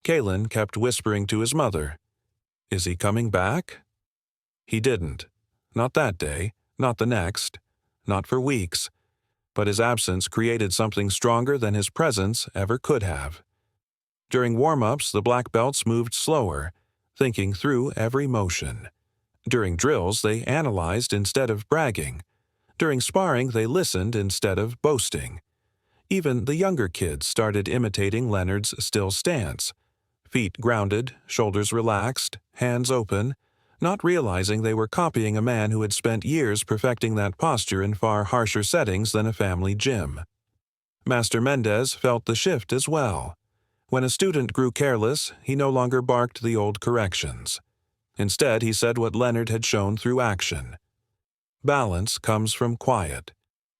Kalen kept whispering to his mother, "Is he coming back?" He didn't. Not that day, not the next, not for weeks. But his absence created something stronger than his presence ever could have. During warm-ups, the black belts moved slower, thinking through every motion. During drills, they analyzed instead of bragging. During sparring, they listened instead of boasting. Even the younger kids started imitating Leonard's still stance. Feet grounded, shoulders relaxed, hands open, not realizing they were copying a man who had spent years perfecting that posture in far harsher settings than a family gym. Master Mendez felt the shift as well. When a student grew careless, he no longer barked the old corrections. Instead, he said what Leonard had shown through action. Balance comes from quiet.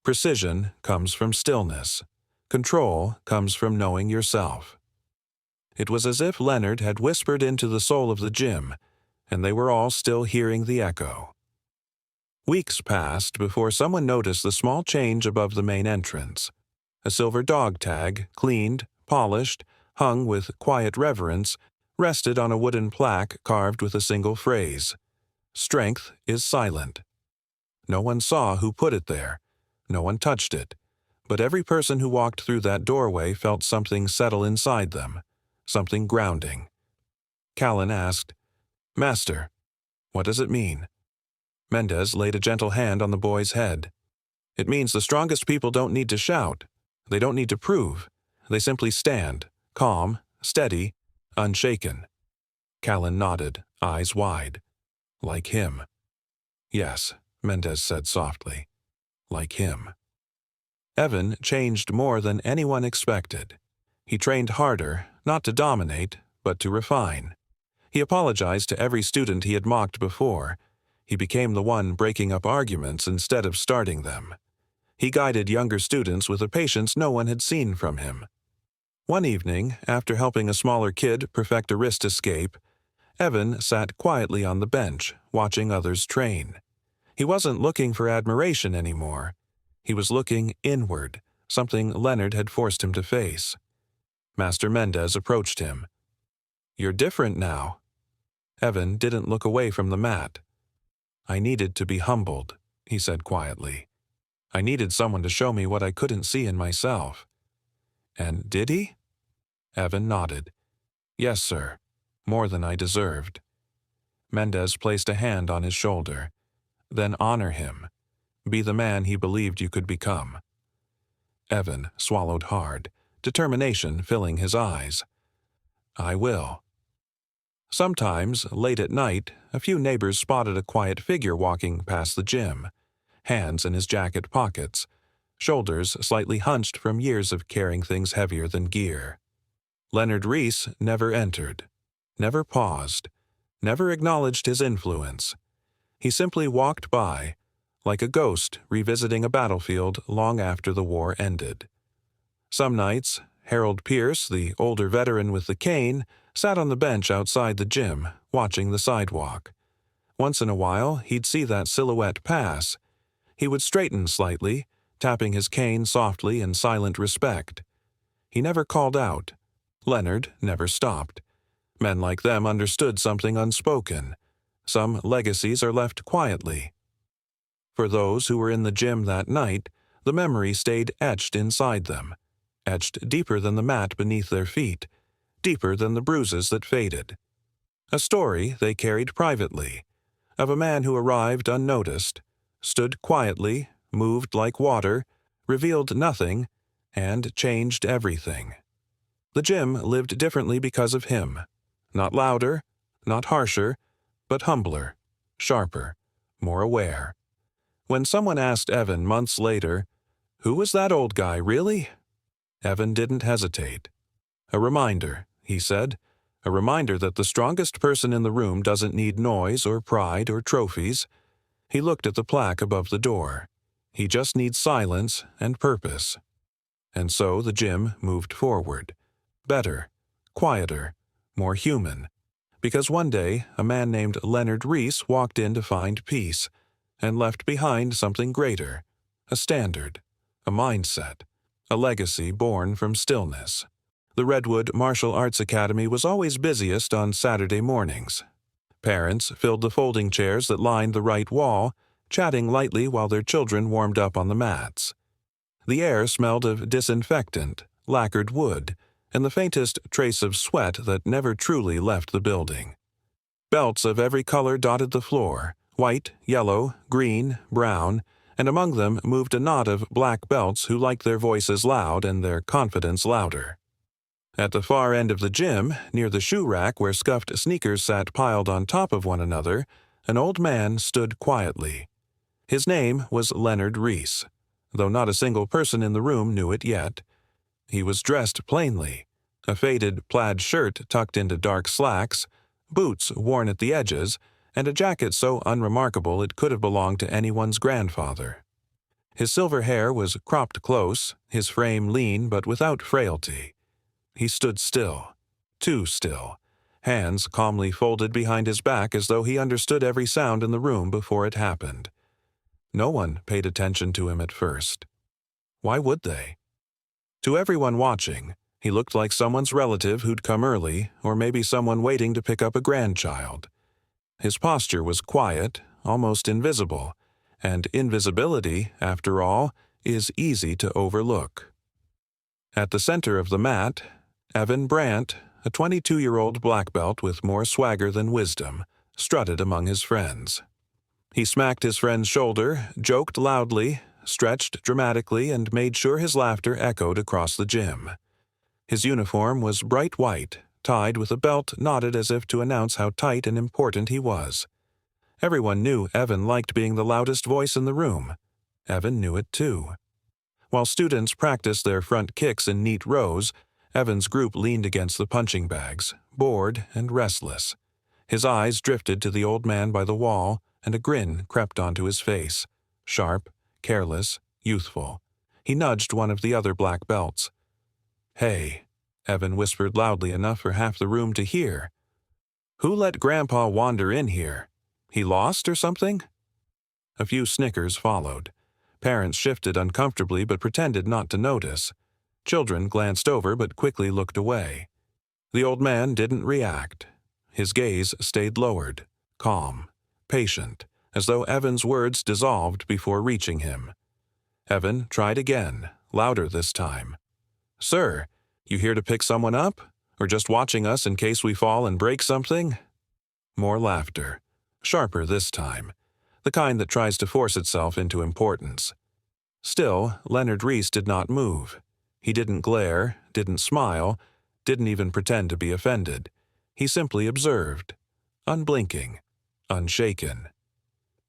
Precision comes from stillness. Control comes from knowing yourself. It was as if Leonard had whispered into the soul of the gym, and they were all still hearing the echo. Weeks passed before someone noticed the small change above the main entrance. A silver dog tag, cleaned, polished, hung with quiet reverence, rested on a wooden plaque carved with a single phrase, "Strength is silent." No one saw who put it there. No one touched it. But every person who walked through that doorway felt something settle inside them, something grounding. Callan asked, "Master, what does it mean?" Mendez laid a gentle hand on the boy's head. "It means the strongest people don't need to shout. They don't need to prove. They simply stand, calm, steady, unshaken." Callan nodded, eyes wide. "Like him." "Yes," Mendez said softly. "Like him." Evan changed more than anyone expected. He trained harder, not to dominate, but to refine. He apologized to every student he had mocked before. He became the one breaking up arguments instead of starting them. He guided younger students with a patience no one had seen from him. One evening, after helping a smaller kid perfect a wrist escape, Evan sat quietly on the bench, watching others train. He wasn't looking for admiration anymore. He was looking inward, something Leonard had forced him to face. Master Mendez approached him. "You're different now." Evan didn't look away from the mat. "I needed to be humbled," he said quietly. "I needed someone to show me what I couldn't see in myself." "And did he?" Evan nodded. "Yes, sir. More than I deserved." Mendez placed a hand on his shoulder. "Then honor him. Be the man he believed you could become." Evan swallowed hard, determination filling his eyes. "I will." Sometimes, late at night, a few neighbors spotted a quiet figure walking past the gym, hands in his jacket pockets, shoulders slightly hunched from years of carrying things heavier than gear. Leonard Rhys never entered, never paused, never acknowledged his influence. He simply walked by, like a ghost revisiting a battlefield long after the war ended. Some nights, Harold Pierce, the older veteran with the cane, sat on the bench outside the gym, watching the sidewalk. Once in a while, he'd see that silhouette pass. He would straighten slightly, tapping his cane softly in silent respect. He never called out. Leonard never stopped. Men like them understood something unspoken. Some legacies are left quietly. For those who were in the gym that night, the memory stayed etched inside them, etched deeper than the mat beneath their feet, deeper than the bruises that faded. A story they carried privately, of a man who arrived unnoticed, stood quietly, moved like water, revealed nothing, and changed everything. The gym lived differently because of him. Not louder, not harsher, but humbler, sharper, more aware. When someone asked Evan months later, "Who was that old guy, really?" Evan didn't hesitate. "A reminder," he said. "A reminder that the strongest person in the room doesn't need noise or pride or trophies." He looked at the plaque above the door. "He just needs silence and purpose." And so the gym moved forward. Better, quieter, more human. Because one day, a man named Leonard Rhys walked in to find peace, and left behind something greater, a standard, a mindset, a legacy born from stillness. The Redwood Martial Arts Academy was always busiest on Saturday mornings. Parents filled the folding chairs that lined the right wall, chatting lightly while their children warmed up on the mats. The air smelled of disinfectant, lacquered wood, and the faintest trace of sweat that never truly left the building. Belts of every color dotted the floor, white, yellow, green, brown, and among them moved a knot of black belts who liked their voices loud and their confidence louder. At the far end of the gym, near the shoe rack where scuffed sneakers sat piled on top of one another, an old man stood quietly. His name was Leonard Rhys, though not a single person in the room knew it yet. He was dressed plainly, a faded plaid shirt tucked into dark slacks, boots worn at the edges, and a jacket so unremarkable it could have belonged to anyone's grandfather. His silver hair was cropped close, his frame lean but without frailty. He stood still, too still, hands calmly folded behind his back as though he understood every sound in the room before it happened. No one paid attention to him at first. Why would they? To everyone watching, he looked like someone's relative who'd come early, or maybe someone waiting to pick up a grandchild. His posture was quiet, almost invisible, and invisibility, after all, is easy to overlook. At the center of the mat, Evan Brandt, a 22-year-old black belt with more swagger than wisdom, strutted among his friends. He smacked his friend's shoulder, joked loudly, stretched dramatically, and made sure his laughter echoed across the gym. His uniform was bright white, tied with a belt knotted as if to announce how tight and important he was. Everyone knew Evan liked being the loudest voice in the room. Evan knew it too. While students practiced their front kicks in neat rows, Evan's group leaned against the punching bags, bored and restless. His eyes drifted to the old man by the wall, and a grin crept onto his face, sharp, careless, youthful. He nudged one of the other black belts. "Hey," Evan whispered loudly enough for half the room to hear. "Who let Grandpa wander in here? He lost or something?" A few snickers followed. Parents shifted uncomfortably but pretended not to notice. Children glanced over but quickly looked away. The old man didn't react. His gaze stayed lowered, calm, patient, as though Evan's words dissolved before reaching him. Evan tried again, louder this time. "Sir, you here to pick someone up? Or just watching us in case we fall and break something?" More laughter, sharper this time, the kind that tries to force itself into importance. Still, Leonard Rhys did not move. He didn't glare, didn't smile, didn't even pretend to be offended. He simply observed, unblinking, unshaken.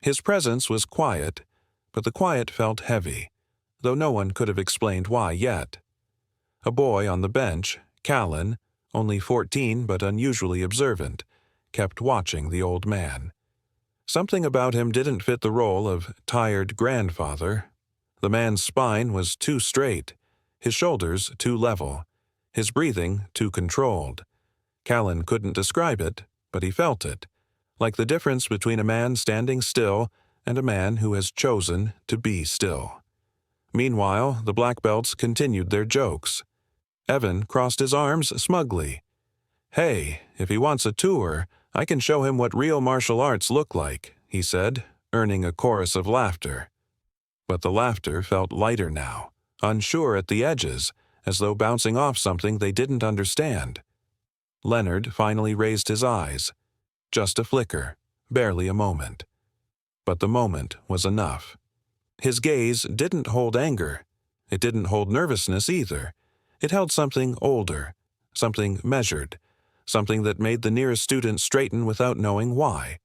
His presence was quiet, but the quiet felt heavy, though no one could have explained why yet. A boy on the bench, Callan, only 14 but unusually observant, kept watching the old man. Something about him didn't fit the role of tired grandfather. The man's spine was too straight, his shoulders too level, his breathing too controlled. Callan couldn't describe it, but he felt it, like the difference between a man standing still and a man who has chosen to be still. Meanwhile, the black belts continued their jokes. Evan crossed his arms smugly. "Hey, if he wants a tour, I can show him what real martial arts look like," he said, earning a chorus of laughter. But the laughter felt lighter now, unsure at the edges, as though bouncing off something they didn't understand. Leonard finally raised his eyes. Just a flicker, barely a moment. But the moment was enough. His gaze didn't hold anger. It didn't hold nervousness either. It held something older, something measured, something that made the nearest student straighten without knowing why.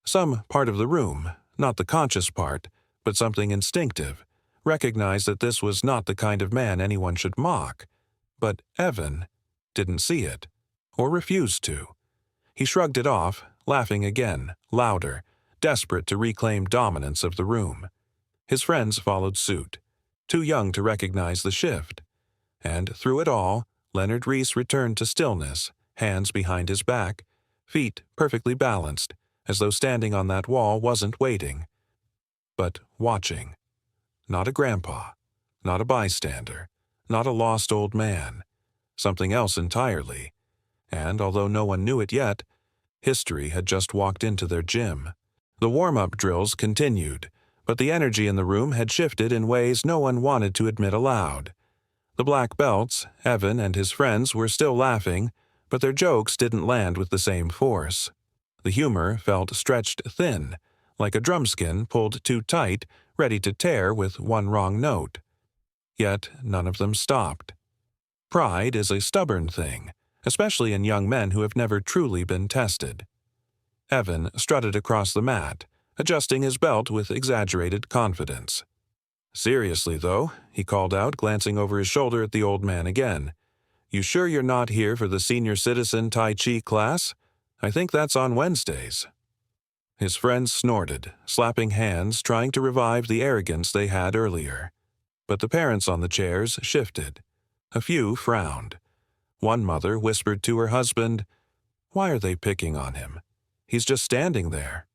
Some part of the room, not the conscious part, but something instinctive, recognized that this was not the kind of man anyone should mock. But Evan didn't see it, or refused to. He shrugged it off, laughing again, louder, desperate to reclaim dominance of the room. His friends followed suit, too young to recognize the shift. And through it all, Leonard Rhys returned to stillness, hands behind his back, feet perfectly balanced, as though standing on that wall wasn't waiting, but watching. Not a grandpa, not a bystander, not a lost old man. something else entirely. And although no one knew it yet, history had just walked into their gym. The warm-up drills continued, but the energy in the room had shifted in ways no one wanted to admit aloud. The black belts, Evan and his friends, were still laughing, but their jokes didn't land with the same force. The humor felt stretched thin, like a drumskin pulled too tight, ready to tear with one wrong note. Yet none of them stopped. Pride is a stubborn thing, especially in young men who have never truly been tested. Evan strutted across the mat, adjusting his belt with exaggerated confidence. "Seriously, though," he called out, glancing over his shoulder at the old man again. "You sure you're not here for the senior citizen Tai Chi class? I think that's on Wednesdays." His friends snorted, slapping hands, trying to revive the arrogance they had earlier. But the parents on the chairs shifted. A few frowned. One mother whispered to her husband, "Why are they picking on him? He's just standing there."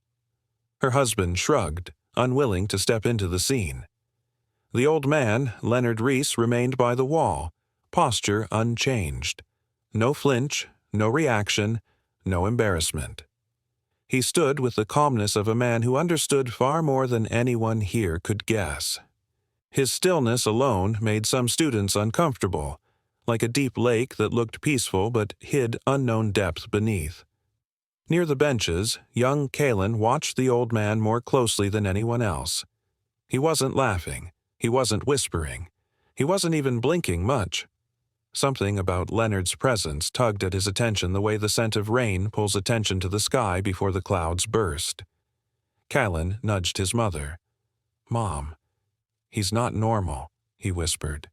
Her husband shrugged, unwilling to step into the scene. The old man, Leonard Rhys, remained by the wall, posture unchanged. No flinch, no reaction, no embarrassment. He stood with the calmness of a man who understood far more than anyone here could guess. His stillness alone made some students uncomfortable, like a deep lake that looked peaceful but hid unknown depth beneath. Near the benches, young Kalen watched the old man more closely than anyone else. He wasn't laughing. He wasn't whispering. He wasn't even blinking much. Something about Leonard's presence tugged at his attention the way the scent of rain pulls attention to the sky before the clouds burst. Callan nudged his mother. "Mom, he's not normal," he whispered.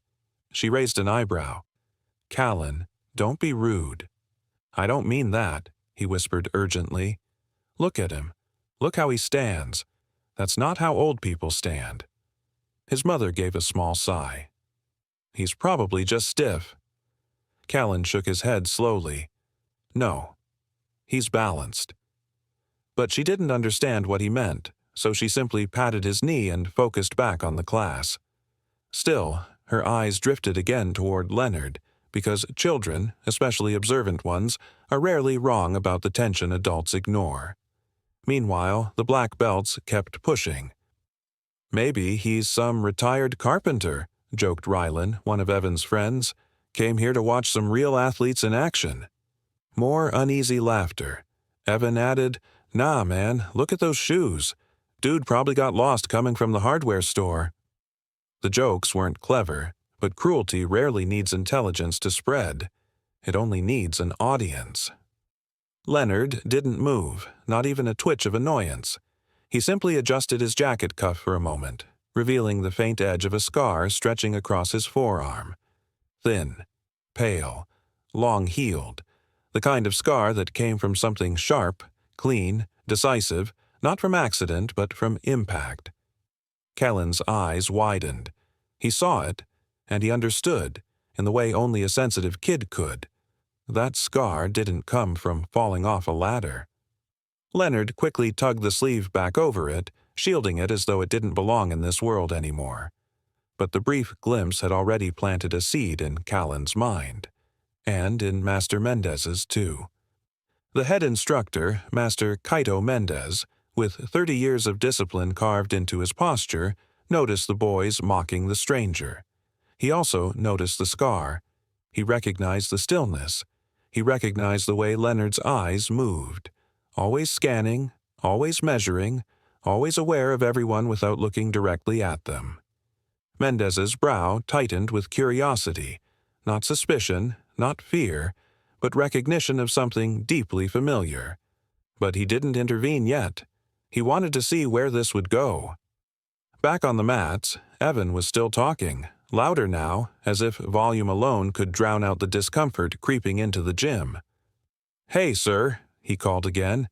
She raised an eyebrow. "Callan, don't be rude." "I don't mean that," he whispered urgently. "Look at him. Look how he stands. That's not how old people stand." His mother gave a small sigh. "He's probably just stiff." Callan shook his head slowly. "No, he's balanced." But she didn't understand what he meant, so she simply patted his knee and focused back on the class. Still, her eyes drifted again toward Leonard, because children, especially observant ones, are rarely wrong about the tension adults ignore. Meanwhile, the black belts kept pushing. "Maybe he's some retired carpenter," joked Rylan, one of Evan's friends. "Came here to watch some real athletes in action." More uneasy laughter. Evan added, "Nah, man, look at those shoes. Dude probably got lost coming from the hardware store." The jokes weren't clever, but cruelty rarely needs intelligence to spread. It only needs an audience. Leonard didn't move, not even a twitch of annoyance. He simply adjusted his jacket cuff for a moment, revealing the faint edge of a scar stretching across his forearm. Thin, pale, long-heeled, the kind of scar that came from something sharp, clean, decisive, not from accident but from impact. Callan's eyes widened. He saw it, and he understood, in the way only a sensitive kid could. That scar didn't come from falling off a ladder. Leonard quickly tugged the sleeve back over it, shielding it as though it didn't belong in this world anymore. But the brief glimpse had already planted a seed in Callan's mind, and in Master Mendez's too. The head instructor, Master Kaito Mendez, with 30 years of discipline carved into his posture, noticed the boys mocking the stranger. He also noticed the scar. He recognized the stillness. He recognized the way Leonard's eyes moved, always scanning, always measuring, always aware of everyone without looking directly at them. Mendez's brow tightened with curiosity, not suspicion, not fear, but recognition of something deeply familiar. But he didn't intervene yet. He wanted to see where this would go. Back on the mats, Evan was still talking, louder now, as if volume alone could drown out the discomfort creeping into the gym. "Hey, sir," he called again.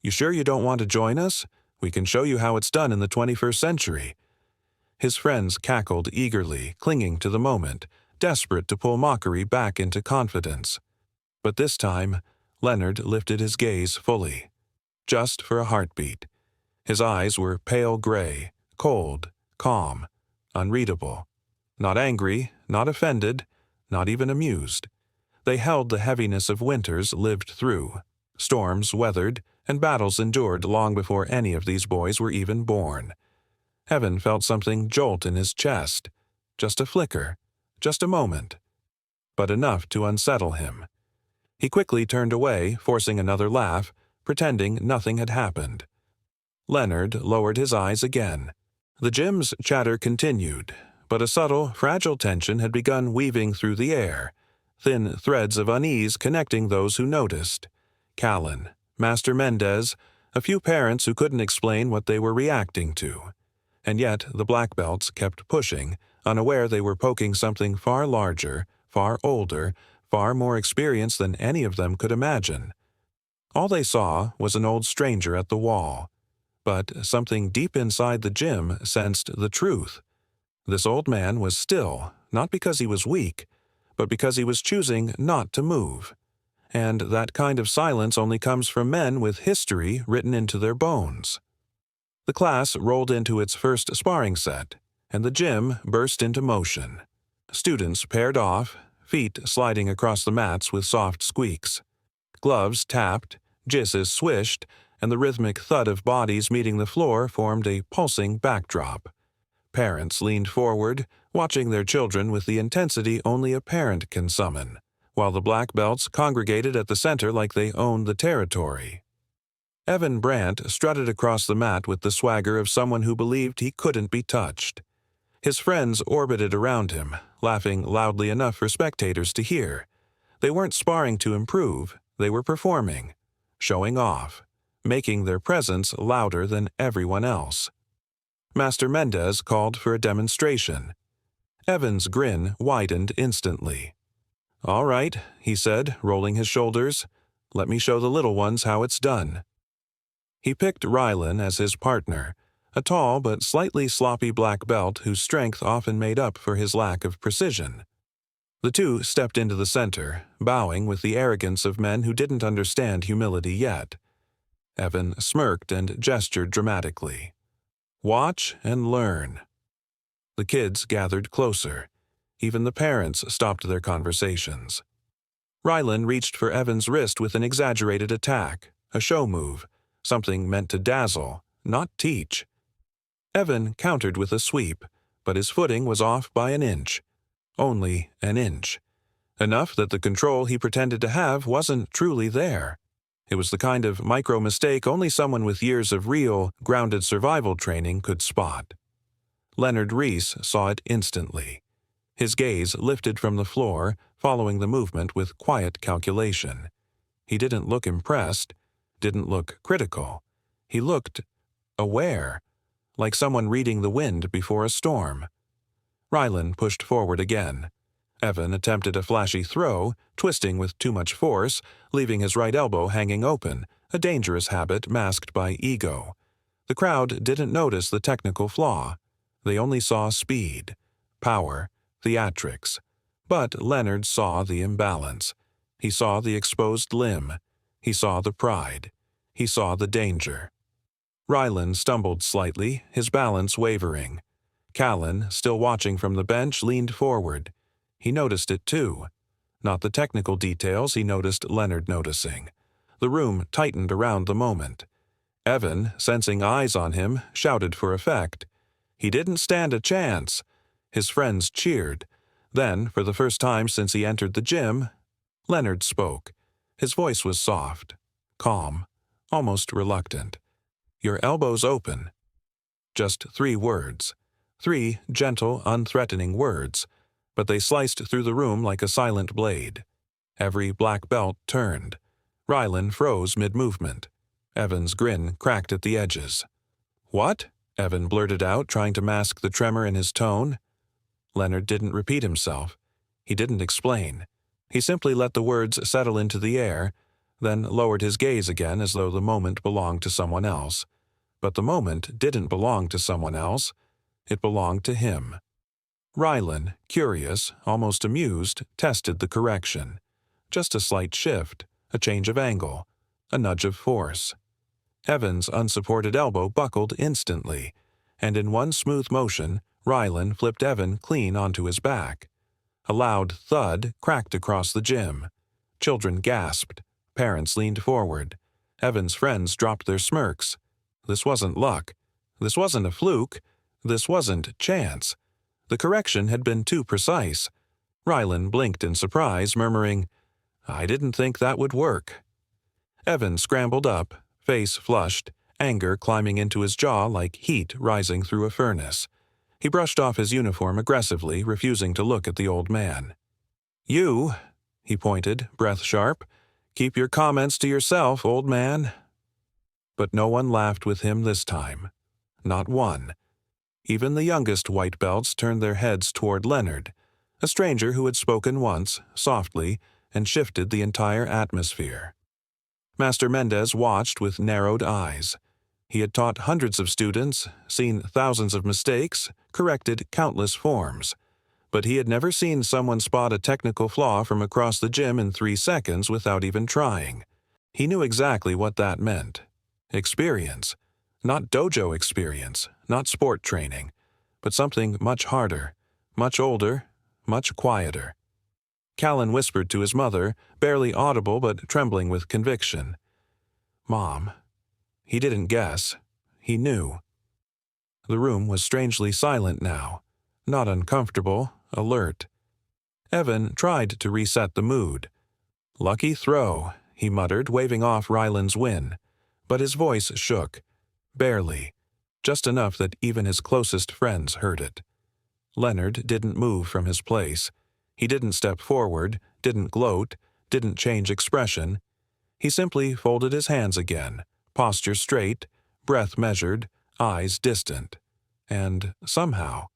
"You sure you don't want to join us? We can show you how it's done in the 21st century. His friends cackled eagerly, clinging to the moment, desperate to pull mockery back into confidence. But this time, Leonard lifted his gaze fully. Just for a heartbeat. His eyes were pale gray, cold, calm, unreadable. Not angry, not offended, not even amused. They held the heaviness of winters lived through, storms weathered, and battles endured long before any of these boys were even born. Evan felt something jolt in his chest. Just a flicker, just a moment, but enough to unsettle him. He quickly turned away, forcing another laugh, pretending nothing had happened. Leonard lowered his eyes again. The gym's chatter continued, but a subtle, fragile tension had begun weaving through the air, thin threads of unease connecting those who noticed. Callan, Master Mendez, a few parents who couldn't explain what they were reacting to. And yet the black belts kept pushing, unaware they were poking something far larger, far older, far more experienced than any of them could imagine. All they saw was an old stranger at the wall. But something deep inside the gym sensed the truth. This old man was still, not because he was weak, but because he was choosing not to move. And that kind of silence only comes from men with history written into their bones. The class rolled into its first sparring set, and the gym burst into motion. Students paired off, feet sliding across the mats with soft squeaks. Gloves tapped, jizzes swished, and the rhythmic thud of bodies meeting the floor formed a pulsing backdrop. Parents leaned forward, watching their children with the intensity only a parent can summon, while the black belts congregated at the center like they owned the territory. Evan Brandt strutted across the mat with the swagger of someone who believed he couldn't be touched. His friends orbited around him, laughing loudly enough for spectators to hear. They weren't sparring to improve, they were performing, showing off, making their presence louder than everyone else. Master Mendez called for a demonstration. Evan's grin widened instantly. "All right," he said, rolling his shoulders. "Let me show the little ones how it's done." He picked Rylan as his partner, a tall but slightly sloppy black belt whose strength often made up for his lack of precision. The two stepped into the center, bowing with the arrogance of men who didn't understand humility yet. Evan smirked and gestured dramatically. "Watch and learn." The kids gathered closer. Even the parents stopped their conversations. Rylan reached for Evan's wrist with an exaggerated attack, a show move, something meant to dazzle, not teach. Evan countered with a sweep, but his footing was off by an inch. Only an inch. Enough that the control he pretended to have wasn't truly there. It was the kind of micro-mistake only someone with years of real, grounded survival training could spot. Leonard Rhys saw it instantly. His gaze lifted from the floor, following the movement with quiet calculation. He didn't look impressed, didn't look critical. He looked aware, like someone reading the wind before a storm. Rylan pushed forward again. Evan attempted a flashy throw, twisting with too much force, leaving his right elbow hanging open, a dangerous habit masked by ego. The crowd didn't notice the technical flaw. They only saw speed, power, theatrics. But Leonard saw the imbalance. He saw the exposed limb. He saw the pride. He saw the danger. Rylan stumbled slightly, his balance wavering. Callan, still watching from the bench, leaned forward. He noticed it too. Not the technical details he noticed Leonard noticing. The room tightened around the moment. Evan, sensing eyes on him, shouted for effect. He didn't stand a chance. His friends cheered. Then, for the first time since he entered the gym, Leonard spoke. His voice was soft, calm, almost reluctant. "Your elbow's open." Just 3 words. 3 gentle, unthreatening words, but they sliced through the room like a silent blade. Every black belt turned. Rylan froze mid-movement. Evan's grin cracked at the edges. "What?" Evan blurted out, trying to mask the tremor in his tone. Leonard didn't repeat himself. He didn't explain. He simply let the words settle into the air, then lowered his gaze again as though the moment belonged to someone else. But the moment didn't belong to someone else. It belonged to him. Rylan, curious, almost amused, tested the correction. Just a slight shift, a change of angle, a nudge of force. Evan's unsupported elbow buckled instantly, and in one smooth motion, Rylan flipped Evan clean onto his back. A loud thud cracked across the gym. Children gasped. Parents leaned forward. Evan's friends dropped their smirks. This wasn't luck. This wasn't a fluke. This wasn't chance. The correction had been too precise. Rylan blinked in surprise, murmuring, "I didn't think that would work." Evan scrambled up, face flushed, anger climbing into his jaw like heat rising through a furnace. He brushed off his uniform aggressively, refusing to look at the old man. "You," he pointed, breath sharp, "keep your comments to yourself, old man." But no one laughed with him this time. Not one. Even the youngest white belts turned their heads toward Leonard, a stranger who had spoken once, softly, and shifted the entire atmosphere. Master Mendez watched with narrowed eyes. He had taught hundreds of students, seen thousands of mistakes, corrected countless forms. But he had never seen someone spot a technical flaw from across the gym in 3 seconds without even trying. He knew exactly what that meant. Experience. Not dojo experience, not sport training, but something much harder, much older, much quieter. Callan whispered to his mother, barely audible but trembling with conviction. "Mom." He didn't guess. He knew. The room was strangely silent now, not uncomfortable, alert. Evan tried to reset the mood. "Lucky throw," he muttered, waving off Ryland's win. But his voice shook. Barely. Just enough that even his closest friends heard it. Leonard didn't move from his place. He didn't step forward, didn't gloat, didn't change expression. He simply folded his hands again, posture straight, breath measured, eyes distant. And somehow,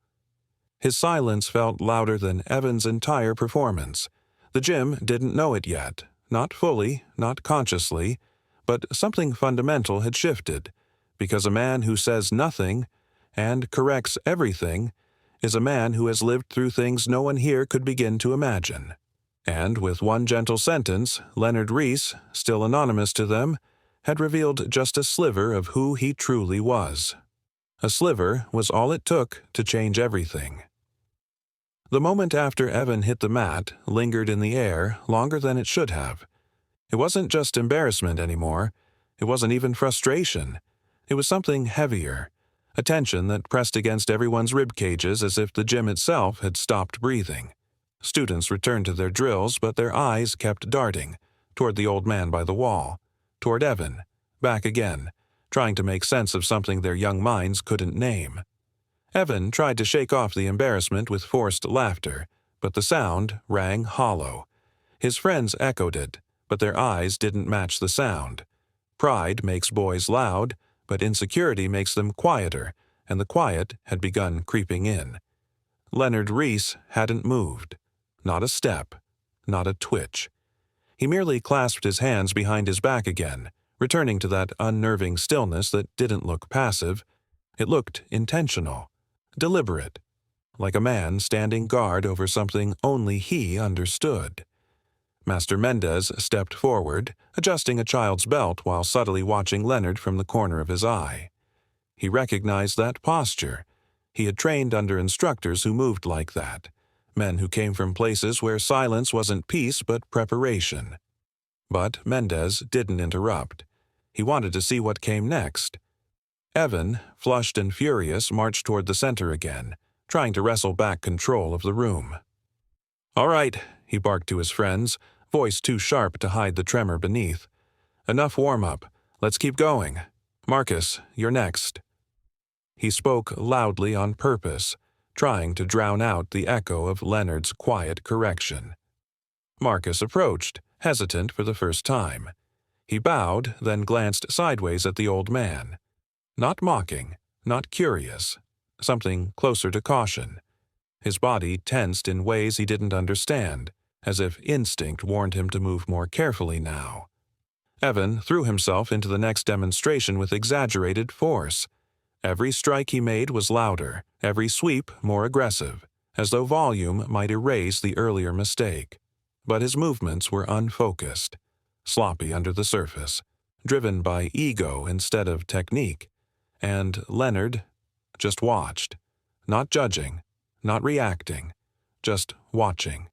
his silence felt louder than Evan's entire performance. The gym didn't know it yet, not fully, not consciously, but something fundamental had shifted, because a man who says nothing and corrects everything is a man who has lived through things no one here could begin to imagine. And with one gentle sentence, Leonard Rhys, still anonymous to them, had revealed just a sliver of who he truly was. A sliver was all it took to change everything. The moment after Evan hit the mat lingered in the air longer than it should have. It wasn't just embarrassment anymore. It wasn't even frustration. It was something heavier, a tension that pressed against everyone's rib cages as if the gym itself had stopped breathing. Students returned to their drills, but their eyes kept darting, toward the old man by the wall, toward Evan, back again, trying to make sense of something their young minds couldn't name. Evan tried to shake off the embarrassment with forced laughter, but the sound rang hollow. His friends echoed it, but their eyes didn't match the sound. Pride makes boys loud, but insecurity makes them quieter, and the quiet had begun creeping in. Leonard Rhys hadn't moved. Not a step, not a twitch. He merely clasped his hands behind his back again, returning to that unnerving stillness that didn't look passive. It looked intentional, deliberate, like a man standing guard over something only he understood. Master Mendez stepped forward, adjusting a child's belt while subtly watching Leonard from the corner of his eye. He recognized that posture. He had trained under instructors who moved like that, men who came from places where silence wasn't peace but preparation. But Mendez didn't interrupt. He wanted to see what came next. Evan, flushed and furious, marched toward the center again, trying to wrestle back control of the room. "All right," he barked to his friends, voice too sharp to hide the tremor beneath. "Enough warm-up. Let's keep going. Marcus, you're next." He spoke loudly on purpose, trying to drown out the echo of Leonard's quiet correction. Marcus approached, hesitant for the first time. He bowed, then glanced sideways at the old man. Not mocking, not curious, something closer to caution. His body tensed in ways he didn't understand, as if instinct warned him to move more carefully now. Evan threw himself into the next demonstration with exaggerated force. Every strike he made was louder, every sweep more aggressive, as though volume might erase the earlier mistake. But his movements were unfocused, sloppy under the surface, driven by ego instead of technique. And Leonard just watched, not judging, not reacting, just watching.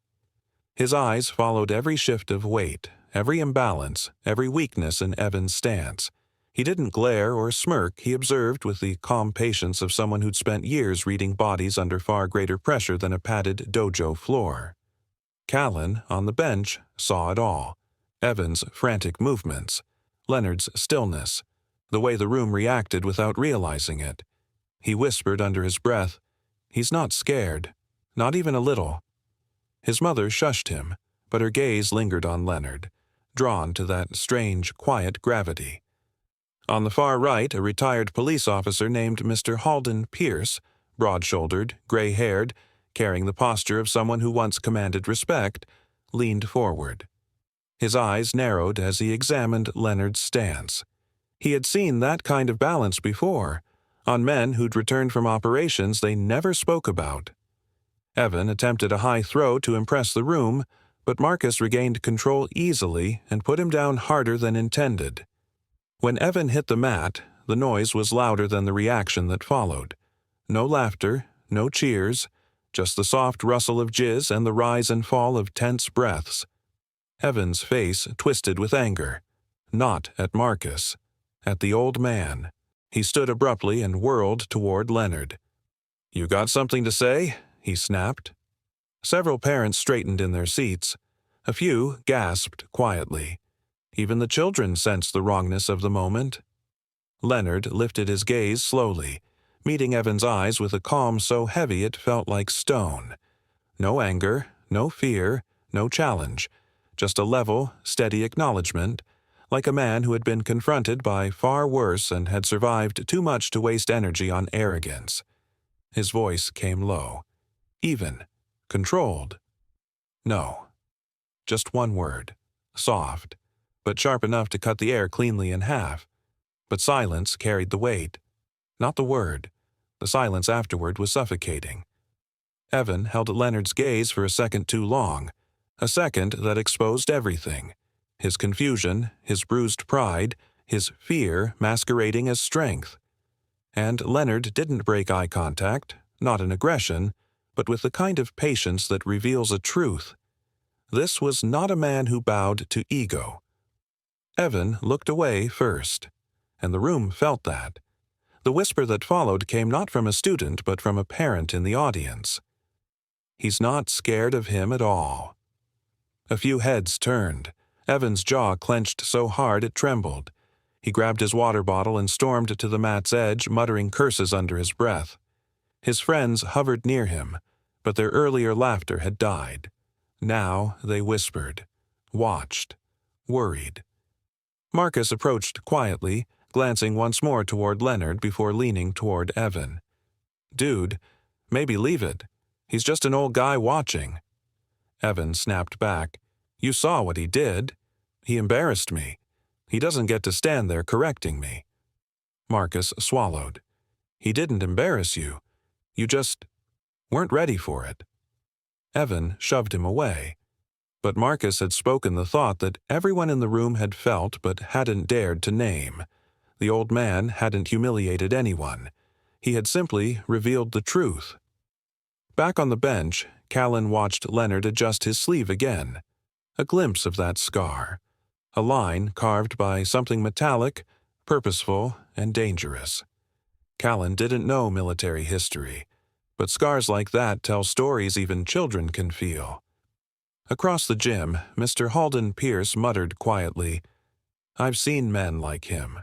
His eyes followed every shift of weight, every imbalance, every weakness in Evan's stance. He didn't glare or smirk, he observed with the calm patience of someone who'd spent years reading bodies under far greater pressure than a padded dojo floor. Callan, on the bench, saw it all. Evan's frantic movements, Leonard's stillness, the way the room reacted without realizing it. He whispered under his breath, "He's not scared. Not even a little." His mother shushed him, but her gaze lingered on Leonard, drawn to that strange, quiet gravity. On the far right, a retired police officer named Mr. Halden Pierce, broad-shouldered, gray-haired, carrying the posture of someone who once commanded respect, leaned forward. His eyes narrowed as he examined Leonard's stance. He had seen that kind of balance before, on men who'd returned from operations they never spoke about. Evan attempted a high throw to impress the room, but Marcus regained control easily and put him down harder than intended. When Evan hit the mat, the noise was louder than the reaction that followed. No laughter, no cheers, just the soft rustle of jizz and the rise and fall of tense breaths. Evan's face twisted with anger. Not at Marcus. At the old man. He stood abruptly and whirled toward Leonard. "You got something to say?" he snapped. Several parents straightened in their seats. A few gasped quietly. Even the children sensed the wrongness of the moment. Leonard lifted his gaze slowly, meeting Evan's eyes with a calm so heavy it felt like stone. No anger, no fear, no challenge, just a level, steady acknowledgement, like a man who had been confronted by far worse and had survived too much to waste energy on arrogance. His voice came low, even, controlled. "No." Just one word, soft, but sharp enough to cut the air cleanly in half. But silence carried the weight. Not the word. The silence afterward was suffocating. Evan held Leonard's gaze for a second too long, a second that exposed everything. His confusion, his bruised pride, his fear masquerading as strength. And Leonard didn't break eye contact, not in aggression, but with the kind of patience that reveals a truth. This was not a man who bowed to ego. Evan looked away first, and the room felt that. The whisper that followed came not from a student but from a parent in the audience. "He's not scared of him at all." A few heads turned. Evan's jaw clenched so hard it trembled. He grabbed his water bottle and stormed to the mat's edge, muttering curses under his breath. His friends hovered near him, but their earlier laughter had died. Now they whispered, watched, worried. Marcus approached quietly, glancing once more toward Leonard before leaning toward Evan. "Dude, maybe leave it. He's just an old guy watching." Evan snapped back. "You saw what he did. He embarrassed me. He doesn't get to stand there correcting me." Marcus swallowed. "He didn't embarrass you. You just weren't ready for it." Evan shoved him away. But Marcus had spoken the thought that everyone in the room had felt but hadn't dared to name. The old man hadn't humiliated anyone. He had simply revealed the truth. Back on the bench, Callan watched Leonard adjust his sleeve again. A glimpse of that scar. A line carved by something metallic, purposeful, and dangerous. Callan didn't know military history, but scars like that tell stories even children can feel. Across the gym, Mr. Halden Pierce muttered quietly, "I've seen men like him.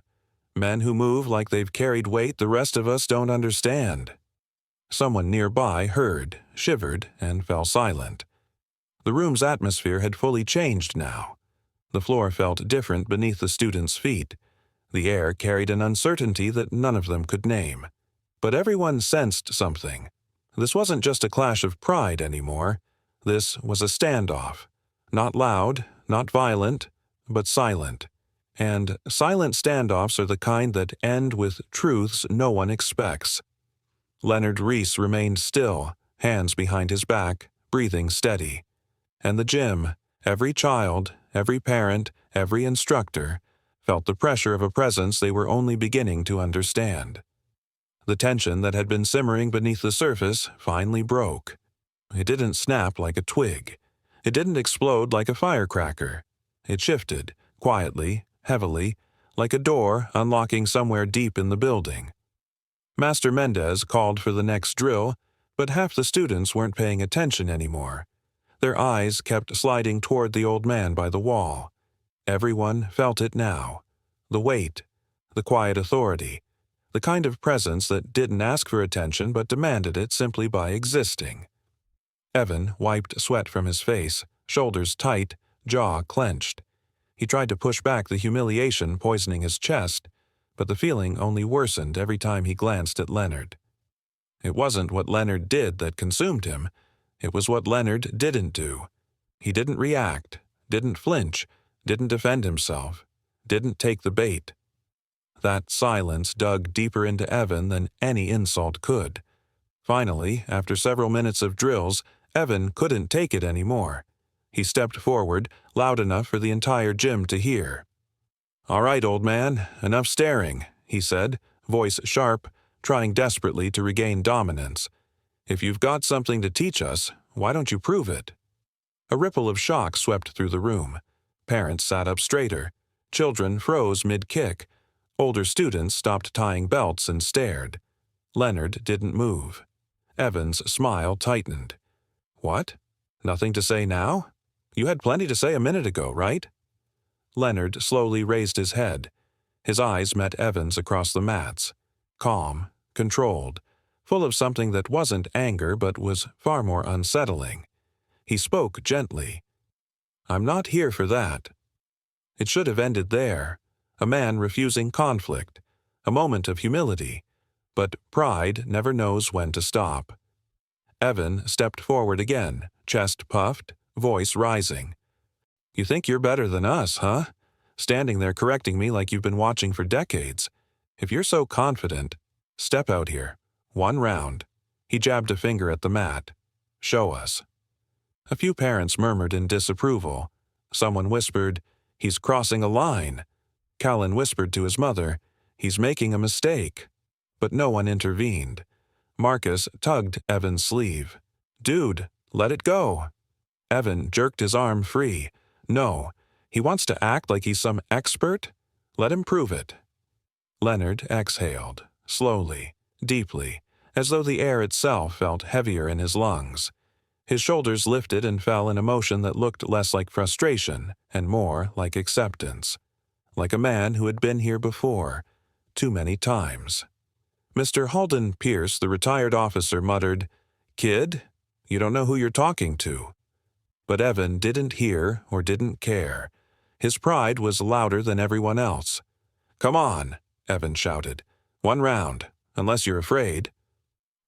Men who move like they've carried weight the rest of us don't understand." Someone nearby heard, shivered, and fell silent. The room's atmosphere had fully changed now. The floor felt different beneath the students' feet. The air carried an uncertainty that none of them could name. But everyone sensed something. This wasn't just a clash of pride anymore. This was a standoff. Not loud, not violent, but silent. And silent standoffs are the kind that end with truths no one expects. Leonard Rhys remained still, hands behind his back, breathing steady. And the gym, every child, every parent, every instructor, felt the pressure of a presence they were only beginning to understand. The tension that had been simmering beneath the surface finally broke. It didn't snap like a twig. It didn't explode like a firecracker. It shifted, quietly, heavily, like a door unlocking somewhere deep in the building. Master Mendez called for the next drill, but half the students weren't paying attention anymore. Their eyes kept sliding toward the old man by the wall. Everyone felt it now. The weight, the quiet authority, the kind of presence that didn't ask for attention but demanded it simply by existing. Evan wiped sweat from his face, shoulders tight, jaw clenched. He tried to push back the humiliation poisoning his chest, but the feeling only worsened every time he glanced at Leonard. It wasn't what Leonard did that consumed him. It was what Leonard didn't do. He didn't react, didn't flinch, didn't defend himself, didn't take the bait. That silence dug deeper into Evan than any insult could. Finally, after several minutes of drills, Evan couldn't take it anymore. He stepped forward, loud enough for the entire gym to hear. "All right, old man, enough staring," he said, voice sharp, trying desperately to regain dominance. "If you've got something to teach us, why don't you prove it?" A ripple of shock swept through the room. Parents sat up straighter. Children froze mid-kick. Older students stopped tying belts and stared. Leonard didn't move. Evan's smile tightened. "What? Nothing to say now? You had plenty to say a minute ago, right?" Leonard slowly raised his head. His eyes met Evan's across the mats. Calm, controlled, full of something that wasn't anger but was far more unsettling. He spoke gently. "I'm not here for that." It should have ended there. A man refusing conflict. A moment of humility. But pride never knows when to stop. Evan stepped forward again, chest puffed, voice rising. "You think you're better than us, huh? Standing there correcting me like you've been watching for decades. If you're so confident, step out here. 1 round." He jabbed a finger at the mat. "Show us." A few parents murmured in disapproval. Someone whispered, "He's crossing a line." Callan whispered to his mother, "He's making a mistake." But no one intervened. Marcus tugged Evan's sleeve. "Dude, let it go." Evan jerked his arm free. "No, he wants to act like he's some expert? Let him prove it." Leonard exhaled, slowly, deeply, as though the air itself felt heavier in his lungs. His shoulders lifted and fell in a motion that looked less like frustration and more like acceptance. Like a man who had been here before, too many times. Mr. Halden Pierce, the retired officer, muttered, "Kid, you don't know who you're talking to." But Evan didn't hear or didn't care. His pride was louder than everyone else. "Come on," Evan shouted. 1 round, unless you're afraid."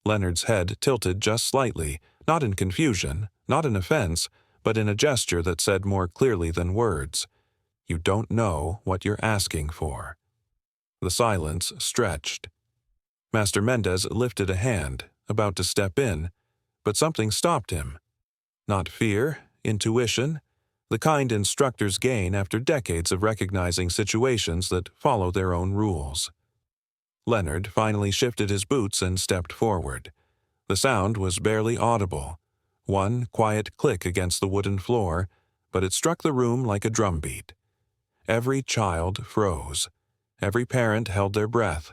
Leonard's head tilted just slightly, not in confusion, not in offense, but in a gesture that said more clearly than words. "You don't know what you're asking for." The silence stretched. Master Mendez lifted a hand, about to step in, but something stopped him. Not fear, intuition, the kind instructors gain after decades of recognizing situations that follow their own rules. Leonard finally shifted his boots and stepped forward. The sound was barely audible. One quiet click against the wooden floor, but it struck the room like a drumbeat. Every child froze. Every parent held their breath.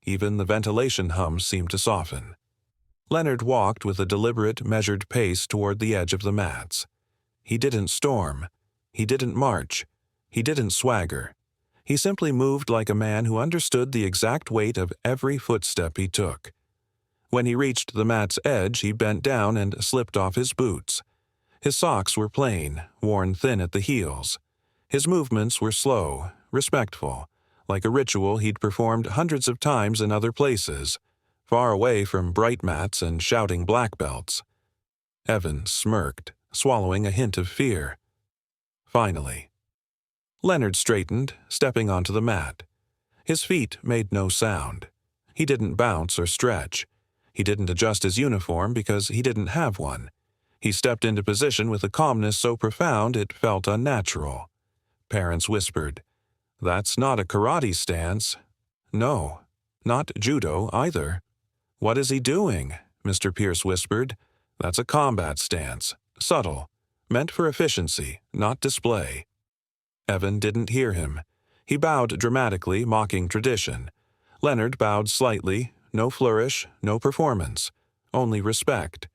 Even the ventilation hum seemed to soften. Leonard walked with a deliberate, measured pace toward the edge of the mats. He didn't storm. He didn't march. He didn't swagger. He simply moved like a man who understood the exact weight of every footstep he took. When he reached the mat's edge, he bent down and slipped off his boots. His socks were plain, worn thin at the heels. His movements were slow, respectful, like a ritual he'd performed hundreds of times in other places, far away from bright mats and shouting black belts. Evan smirked, swallowing a hint of fear. Finally. Leonard straightened, stepping onto the mat. His feet made no sound. He didn't bounce or stretch. He didn't adjust his uniform because he didn't have one. He stepped into position with a calmness so profound it felt unnatural. Parents whispered, "That's not a karate stance." No, not judo either. "What is he doing?" Mr. Pierce whispered. "That's a combat stance. Subtle. meant for efficiency, not display. Evan didn't hear him. He bowed dramatically, mocking tradition. Leonard bowed slightly, no flourish, no performance, only respect.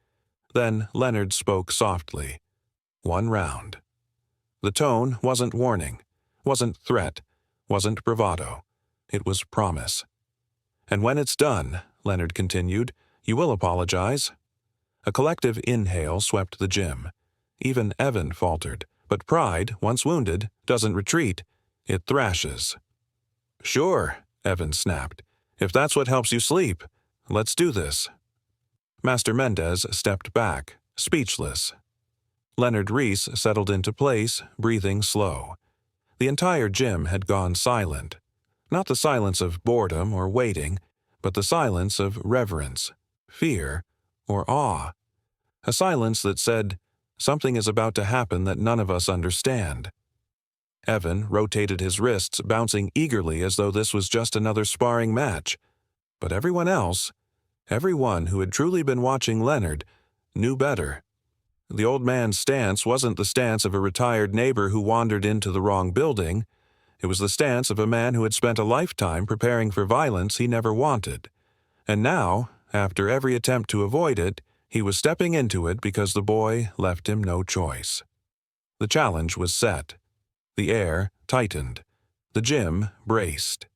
Then Leonard spoke softly. 1 round. The tone wasn't warning, wasn't threat, wasn't bravado. It was promise. And when it's done, Leonard continued, you will apologize. A collective inhale swept the gym. Even Evan faltered, but pride, once wounded, doesn't retreat. It thrashes. Sure, Evan snapped. If that's what helps you sleep, let's do this. Master Mendez stepped back, speechless. Leonard Rhys settled into place, breathing slow. The entire gym had gone silent. Not the silence of boredom or waiting, but the silence of reverence, fear, or awe. A silence that said, something is about to happen that none of us understand. Evan rotated his wrists, bouncing eagerly as though this was just another sparring match. But everyone else, everyone who had truly been watching Leonard, knew better. The old man's stance wasn't the stance of a retired neighbor who wandered into the wrong building. It was the stance of a man who had spent a lifetime preparing for violence he never wanted. And now, after every attempt to avoid it, he was stepping into it because the boy left him no choice. The challenge was set. The air tightened. The gym braced.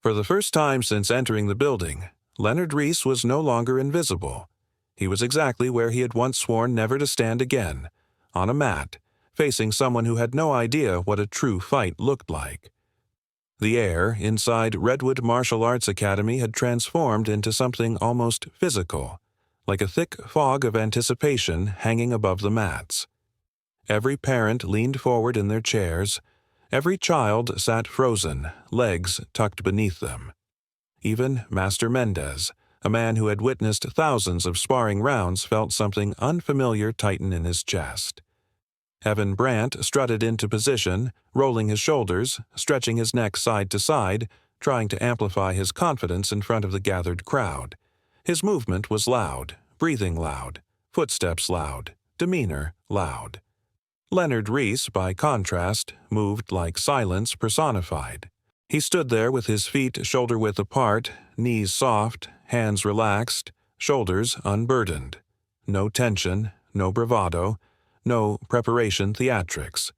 For the first time since entering the building, Leonard Rhys was no longer invisible. He was exactly where he had once sworn never to stand again, on a mat, facing someone who had no idea what a true fight looked like. The air inside Redwood Martial Arts Academy had transformed into something almost physical, like a thick fog of anticipation hanging above the mats. Every parent leaned forward in their chairs. Every child sat frozen, legs tucked beneath them. Even Master Mendez, a man who had witnessed thousands of sparring rounds, felt something unfamiliar tighten in his chest. Evan Brandt strutted into position, rolling his shoulders, stretching his neck side to side, trying to amplify his confidence in front of the gathered crowd. His movement was loud, breathing loud, footsteps loud, demeanor loud. Leonard Rhys, by contrast, moved like silence personified. He stood there with his feet shoulder-width apart, knees soft, hands relaxed, shoulders unburdened. No tension, no bravado, no preparation theatrics.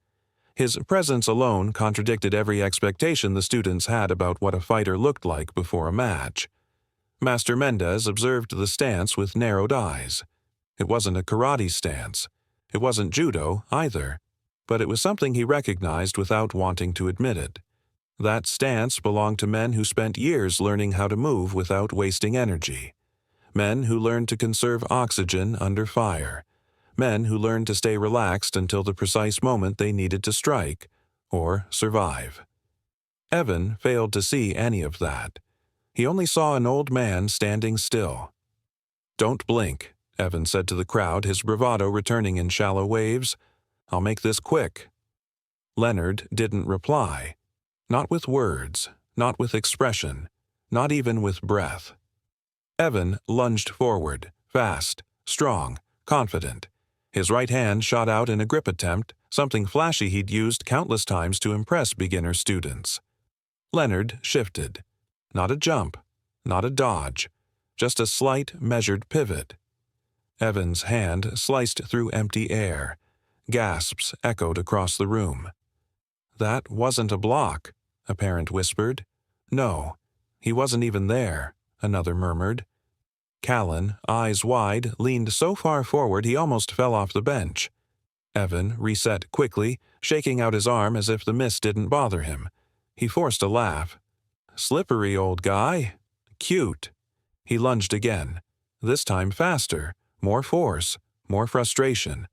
His presence alone contradicted every expectation the students had about what a fighter looked like before a match. Master Mendez observed the stance with narrowed eyes. It wasn't a karate stance. It wasn't judo either, but it was something he recognized without wanting to admit it. That stance belonged to men who spent years learning how to move without wasting energy. Men who learned to conserve oxygen under fire. Men who learned to stay relaxed until the precise moment they needed to strike, or survive. Evan failed to see any of that. He only saw an old man standing still. "Don't blink," Evan said to the crowd, his bravado returning in shallow waves. "I'll make this quick." Leonard didn't reply. Not with words, not with expression, not even with breath. Evan lunged forward, fast, strong, confident. His right hand shot out in a grip attempt, something flashy he'd used countless times to impress beginner students. Leonard shifted. Not a jump, not a dodge, just a slight, measured pivot. Evan's hand sliced through empty air. Gasps echoed across the room. "That wasn't a block," a parent whispered. "No, he wasn't even there," another murmured. Callan, eyes wide, leaned so far forward he almost fell off the bench. Evan reset quickly, shaking out his arm as if the miss didn't bother him. He forced a laugh. "Slippery old guy. Cute." He lunged again, this time faster, more force, more frustration.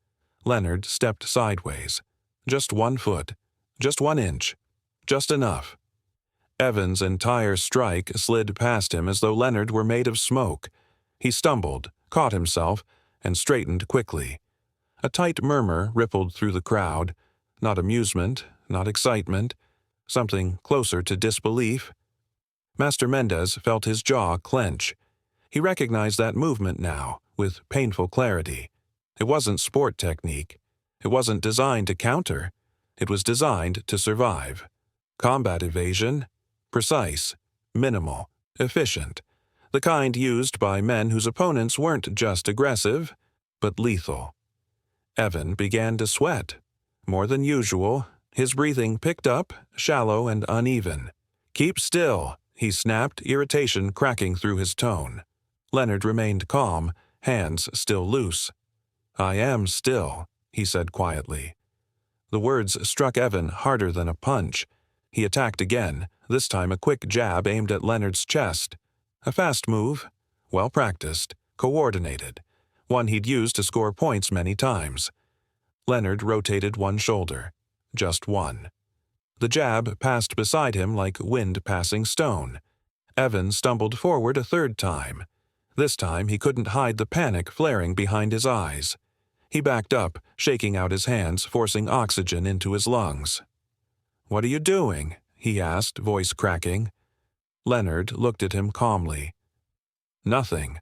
Leonard stepped sideways. Just 1 foot, just 1 inch, just enough. Evan's entire strike slid past him as though Leonard were made of smoke. He stumbled, caught himself, and straightened quickly. A tight murmur rippled through the crowd. Not amusement, not excitement, something closer to disbelief. Master Mendez felt his jaw clench. He recognized that movement now, with painful clarity. It wasn't sport technique. It wasn't designed to counter. It was designed to survive. Combat evasion, precise, minimal, efficient. The kind used by men whose opponents weren't just aggressive, but lethal. Evan began to sweat. More than usual, his breathing picked up, shallow and uneven. "Keep still," he snapped, irritation cracking through his tone. Leonard remained calm, hands still loose. "I am still," he said quietly. The words struck Evan harder than a punch. He attacked again, this time a quick jab aimed at Leonard's chest. A fast move, well practiced, coordinated, one he'd used to score points many times. Leonard rotated one shoulder, just one. The jab passed beside him like wind passing stone. Evan stumbled forward a third time. This time he couldn't hide the panic flaring behind his eyes. He backed up, shaking out his hands, forcing oxygen into his lungs. "What are you doing?" he asked, voice cracking. Leonard looked at him calmly. "Nothing."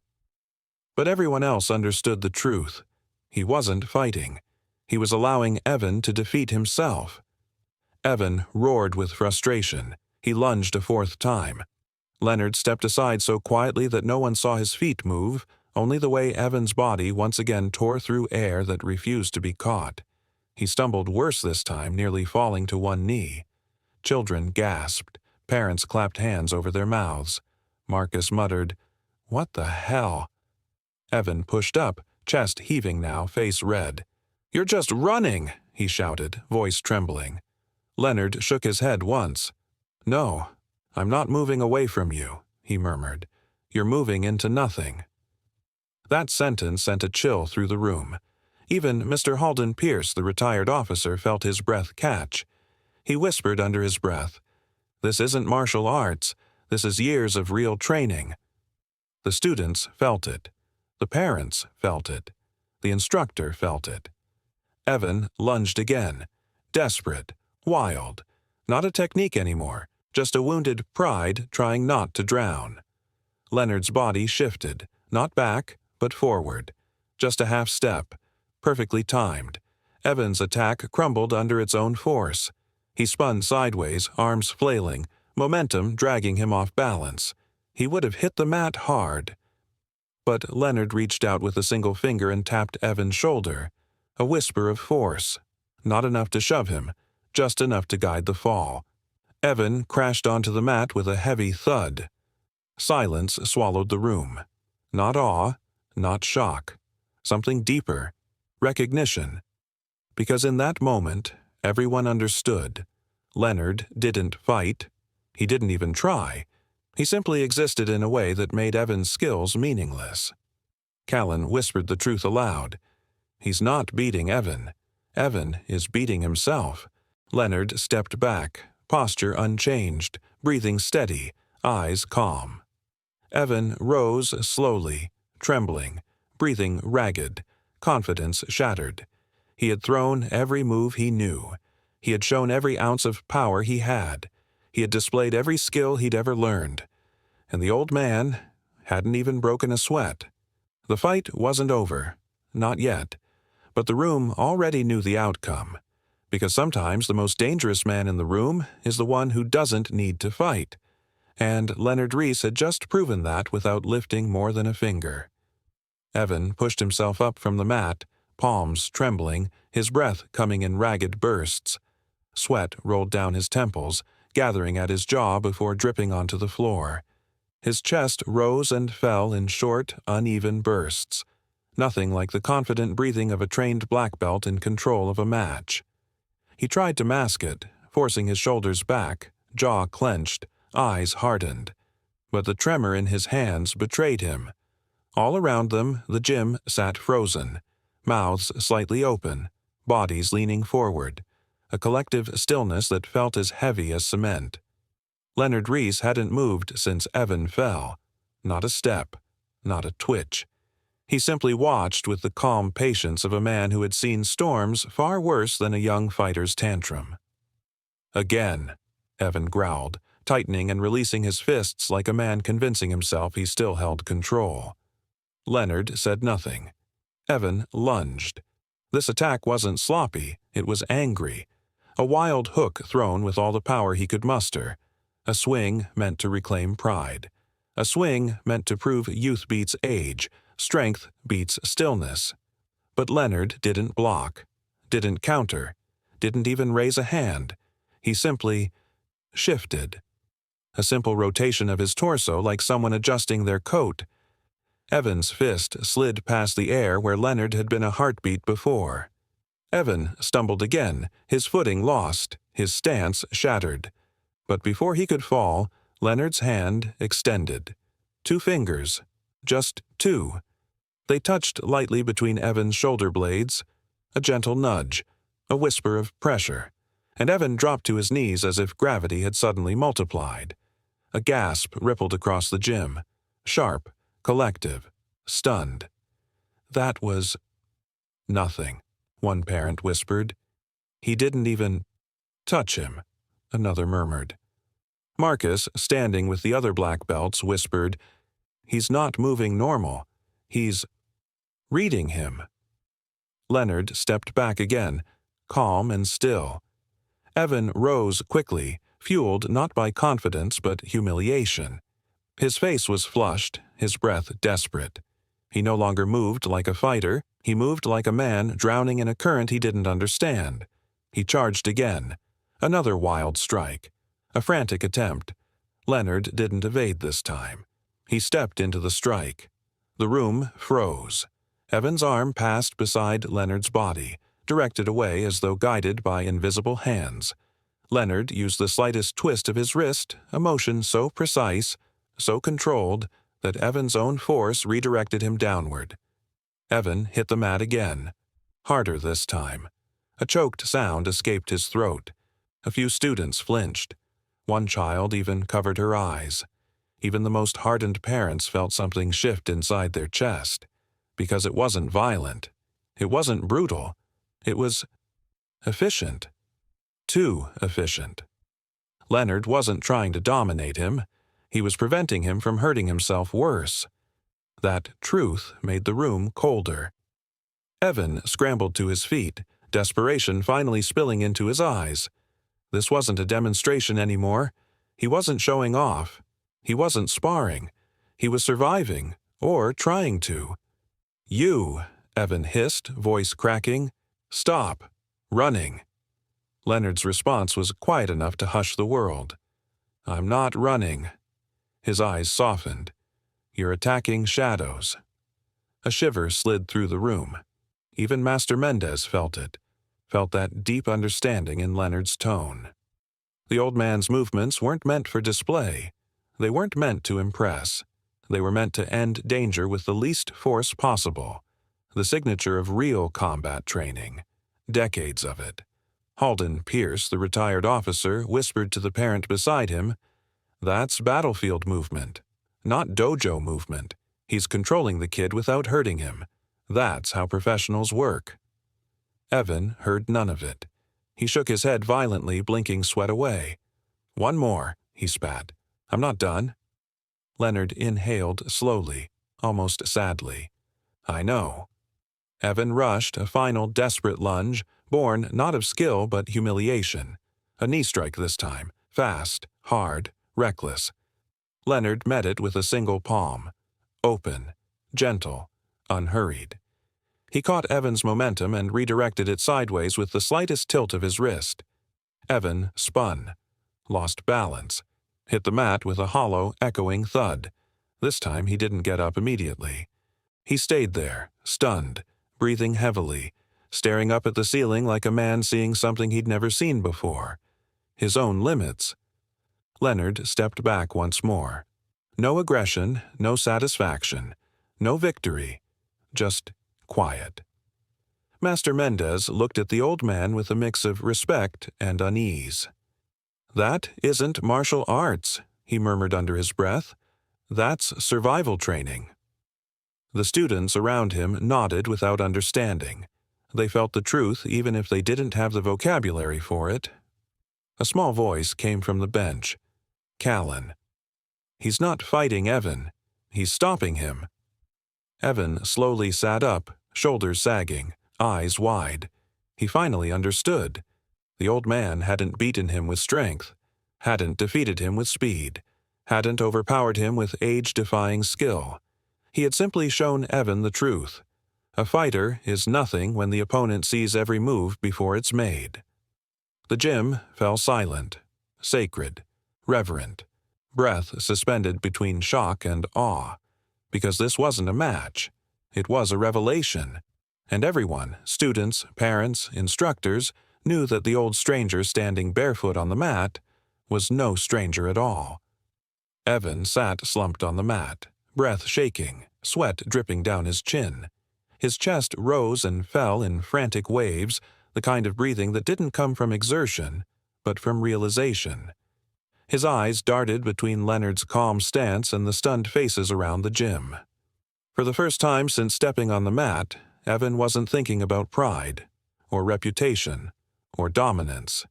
But everyone else understood the truth. He wasn't fighting. He was allowing Evan to defeat himself. Evan roared with frustration. He lunged a fourth time. Leonard stepped aside so quietly that no one saw his feet move, only the way Evan's body once again tore through air that refused to be caught. He stumbled worse this time, nearly falling to one knee. Children gasped. Parents clapped hands over their mouths. Marcus muttered, "What the hell?" Evan pushed up, chest heaving now, face red. "You're just running," he shouted, voice trembling. Leonard shook his head once. "No, I'm not moving away from you," he murmured. "You're moving into nothing." That sentence sent a chill through the room. Even Mr. Halden Pierce, the retired officer, felt his breath catch. He whispered under his breath, "This isn't martial arts. This is years of real training." The students felt it. The parents felt it. The instructor felt it. Evan lunged again. Desperate. Wild. Not a technique anymore, just a wounded pride trying not to drown. Leonard's body shifted, not back, but forward. Just a half step. Perfectly timed. Evan's attack crumbled under its own force. He spun sideways, arms flailing, momentum dragging him off balance. He would have hit the mat hard. But Leonard reached out with a single finger and tapped Evan's shoulder. A whisper of force. Not enough to shove him, just enough to guide the fall. Evan crashed onto the mat with a heavy thud. Silence swallowed the room. Not awe, not shock. Something deeper. Recognition. Because in that moment, everyone understood. Leonard didn't fight. He didn't even try. He simply existed in a way that made Evan's skills meaningless. Callan whispered the truth aloud. He's not beating Evan. Evan is beating himself. Leonard stepped back, posture unchanged, breathing steady, eyes calm. Evan rose slowly, trembling, breathing ragged, confidence shattered. He had thrown every move he knew. He had shown every ounce of power he had. He had displayed every skill he'd ever learned. And the old man hadn't even broken a sweat. The fight wasn't over. Not yet. But the room already knew the outcome. Because sometimes the most dangerous man in the room is the one who doesn't need to fight. And Leonard Rhys had just proven that without lifting more than a finger. Evan pushed himself up from the mat, palms trembling, his breath coming in ragged bursts. Sweat rolled down his temples, gathering at his jaw before dripping onto the floor. His chest rose and fell in short, uneven bursts. Nothing like the confident breathing of a trained black belt in control of a match. He tried to mask it, forcing his shoulders back, jaw clenched, eyes hardened. But the tremor in his hands betrayed him. All around them, the gym sat frozen, mouths slightly open, bodies leaning forward, a collective stillness that felt as heavy as cement. Leonard Rhys hadn't moved since Evan fell. Not a step, not a twitch. He simply watched with the calm patience of a man who had seen storms far worse than a young fighter's tantrum. "Again," Evan growled, tightening and releasing his fists like a man convincing himself he still held control. Leonard said nothing. Evan lunged. This attack wasn't sloppy, it was angry. A wild hook thrown with all the power he could muster. A swing meant to reclaim pride. A swing meant to prove youth beats age, strength beats stillness. But Leonard didn't block, didn't counter, didn't even raise a hand. He simply shifted. A simple rotation of his torso like someone adjusting their coat. Evan's fist slid past the air where Leonard had been a heartbeat before. Evan stumbled again, his footing lost, his stance shattered. But before he could fall, Leonard's hand extended. 2 fingers. Just 2. They touched lightly between Evan's shoulder blades. A gentle nudge. A whisper of pressure. And Evan dropped to his knees as if gravity had suddenly multiplied. A gasp rippled across the gym. Sharp, collective, stunned. That was nothing, one parent whispered. He didn't even touch him, another murmured. Marcus, standing with the other black belts, whispered, "He's not moving normal. He's reading him." Leonard stepped back again, calm and still. Evan rose quickly, fueled not by confidence but humiliation. His face was flushed, his breath desperate. He no longer moved like a fighter, he moved like a man drowning in a current he didn't understand. He charged again. Another wild strike. A frantic attempt. Leonard didn't evade this time. He stepped into the strike. The room froze. Evan's arm passed beside Leonard's body, directed away as though guided by invisible hands. Leonard used the slightest twist of his wrist, a motion so precise, so controlled, that Evan's own force redirected him downward. Evan hit the mat again. Harder this time. A choked sound escaped his throat. A few students flinched. One child even covered her eyes. Even the most hardened parents felt something shift inside their chest. Because it wasn't violent. It wasn't brutal. It was efficient. Too efficient. Leonard wasn't trying to dominate him. He was preventing him from hurting himself worse. That truth made the room colder. Evan scrambled to his feet, desperation finally spilling into his eyes. This wasn't a demonstration anymore. He wasn't showing off. He wasn't sparring. He was surviving, or trying to. "You," Evan hissed, voice cracking. "Stop. Running." Leonard's response was quiet enough to hush the world. "I'm not running." His eyes softened. "You're attacking shadows." A shiver slid through the room. Even Master Mendez felt it, felt that deep understanding in Leonard's tone. The old man's movements weren't meant for display. They weren't meant to impress. They were meant to end danger with the least force possible. The signature of real combat training. Decades of it. Halden Pierce, the retired officer, whispered to the parent beside him, "That's battlefield movement, not dojo movement. He's controlling the kid without hurting him. That's how professionals work." Evan heard none of it. He shook his head violently, blinking sweat away. "One more," he spat. "I'm not done." Leonard inhaled slowly, almost sadly. "I know." Evan rushed, a final desperate lunge, born not of skill but humiliation. A knee strike this time, fast, hard, reckless. Leonard met it with a single palm. Open, gentle, unhurried. He caught Evan's momentum and redirected it sideways with the slightest tilt of his wrist. Evan spun, lost balance, hit the mat with a hollow, echoing thud. This time he didn't get up immediately. He stayed there, stunned, breathing heavily, staring up at the ceiling like a man seeing something he'd never seen before. His own limits. Leonard stepped back once more. No aggression, no satisfaction, no victory, just quiet. Master Mendez looked at the old man with a mix of respect and unease. "That isn't martial arts," he murmured under his breath. "That's survival training." The students around him nodded without understanding. They felt the truth even if they didn't have the vocabulary for it. A small voice came from the bench. Callan. "He's not fighting Evan. He's stopping him." Evan slowly sat up, shoulders sagging, eyes wide. He finally understood. The old man hadn't beaten him with strength, hadn't defeated him with speed, hadn't overpowered him with age-defying skill. He had simply shown Evan the truth. A fighter is nothing when the opponent sees every move before it's made. The gym fell silent, sacred, reverent, breath suspended between shock and awe, because this wasn't a match. It was a revelation, and everyone, students, parents, instructors, knew that the old stranger standing barefoot on the mat was no stranger at all. Evan sat slumped on the mat, breath shaking, sweat dripping down his chin. His chest rose and fell in frantic waves, the kind of breathing that didn't come from exertion, but from realization. His eyes darted between Leonard's calm stance and the stunned faces around the gym. For the first time since stepping on the mat, Evan wasn't thinking about pride, or reputation, or dominance.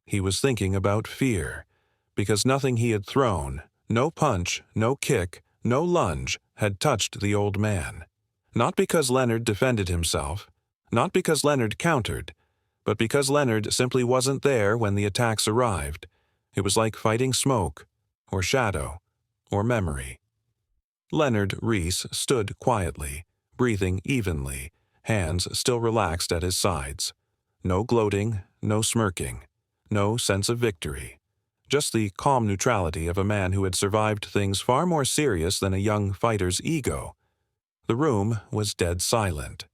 He was thinking about fear, because nothing he had thrown, no punch, no kick, no lunge, had touched the old man. Not because Leonard defended himself, not because Leonard countered, but because Leonard simply wasn't there when the attacks arrived. It was like fighting smoke, or shadow, or memory. Leonard Rhys stood quietly, breathing evenly, hands still relaxed at his sides. No gloating, no smirking, no sense of victory. Just the calm neutrality of a man who had survived things far more serious than a young fighter's ego. The room was dead silent.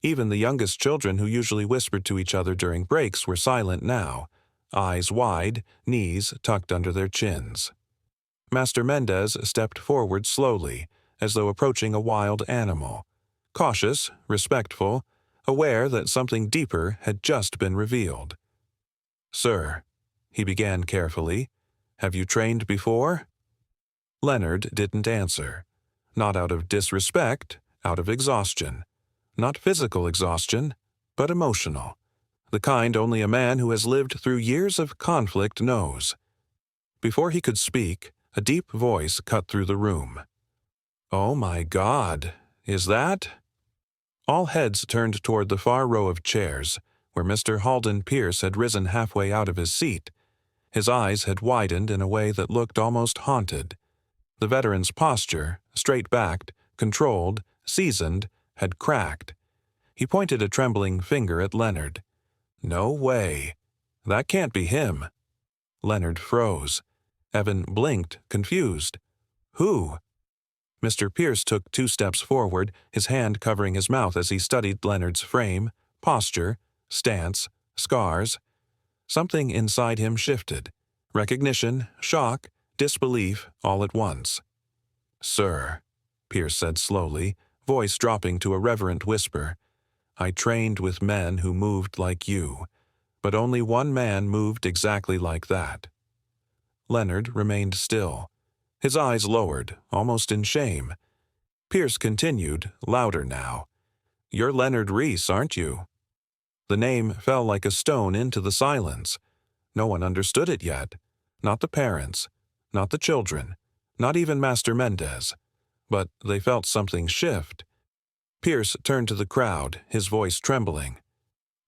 Even the youngest children who usually whispered to each other during breaks were silent now, eyes wide, knees tucked under their chins. Master Mendez stepped forward slowly, as though approaching a wild animal, cautious, respectful, aware that something deeper had just been revealed. "Sir," he began carefully, "have you trained before?" Leonard didn't answer. Not out of disrespect, out of exhaustion. Not physical exhaustion, but emotional. The kind only a man who has lived through years of conflict knows. Before he could speak, a deep voice cut through the room. "Oh my God, is that?" All heads turned toward the far row of chairs, where Mr. Halden Pierce had risen halfway out of his seat. His eyes had widened in a way that looked almost haunted. The veteran's posture, straight-backed, controlled, seasoned, had cracked. He pointed a trembling finger at Leonard. "No way. That can't be him." Leonard froze. Evan blinked, confused. "Who?" Mr. Pierce took 2 steps forward, his hand covering his mouth as he studied Leonard's frame, posture, stance, scars. Something inside him shifted. Recognition, shock, disbelief, all at once. "Sir," Pierce said slowly, voice dropping to a reverent whisper, "I trained with men who moved like you, but only one man moved exactly like that." Leonard remained still, his eyes lowered, almost in shame. Pierce continued, louder now, "You're Leonard Rhys, aren't you?" The name fell like a stone into the silence. No one understood it yet. Not the parents, not the children, not even Master Mendez. But they felt something shift. Pierce turned to the crowd, his voice trembling.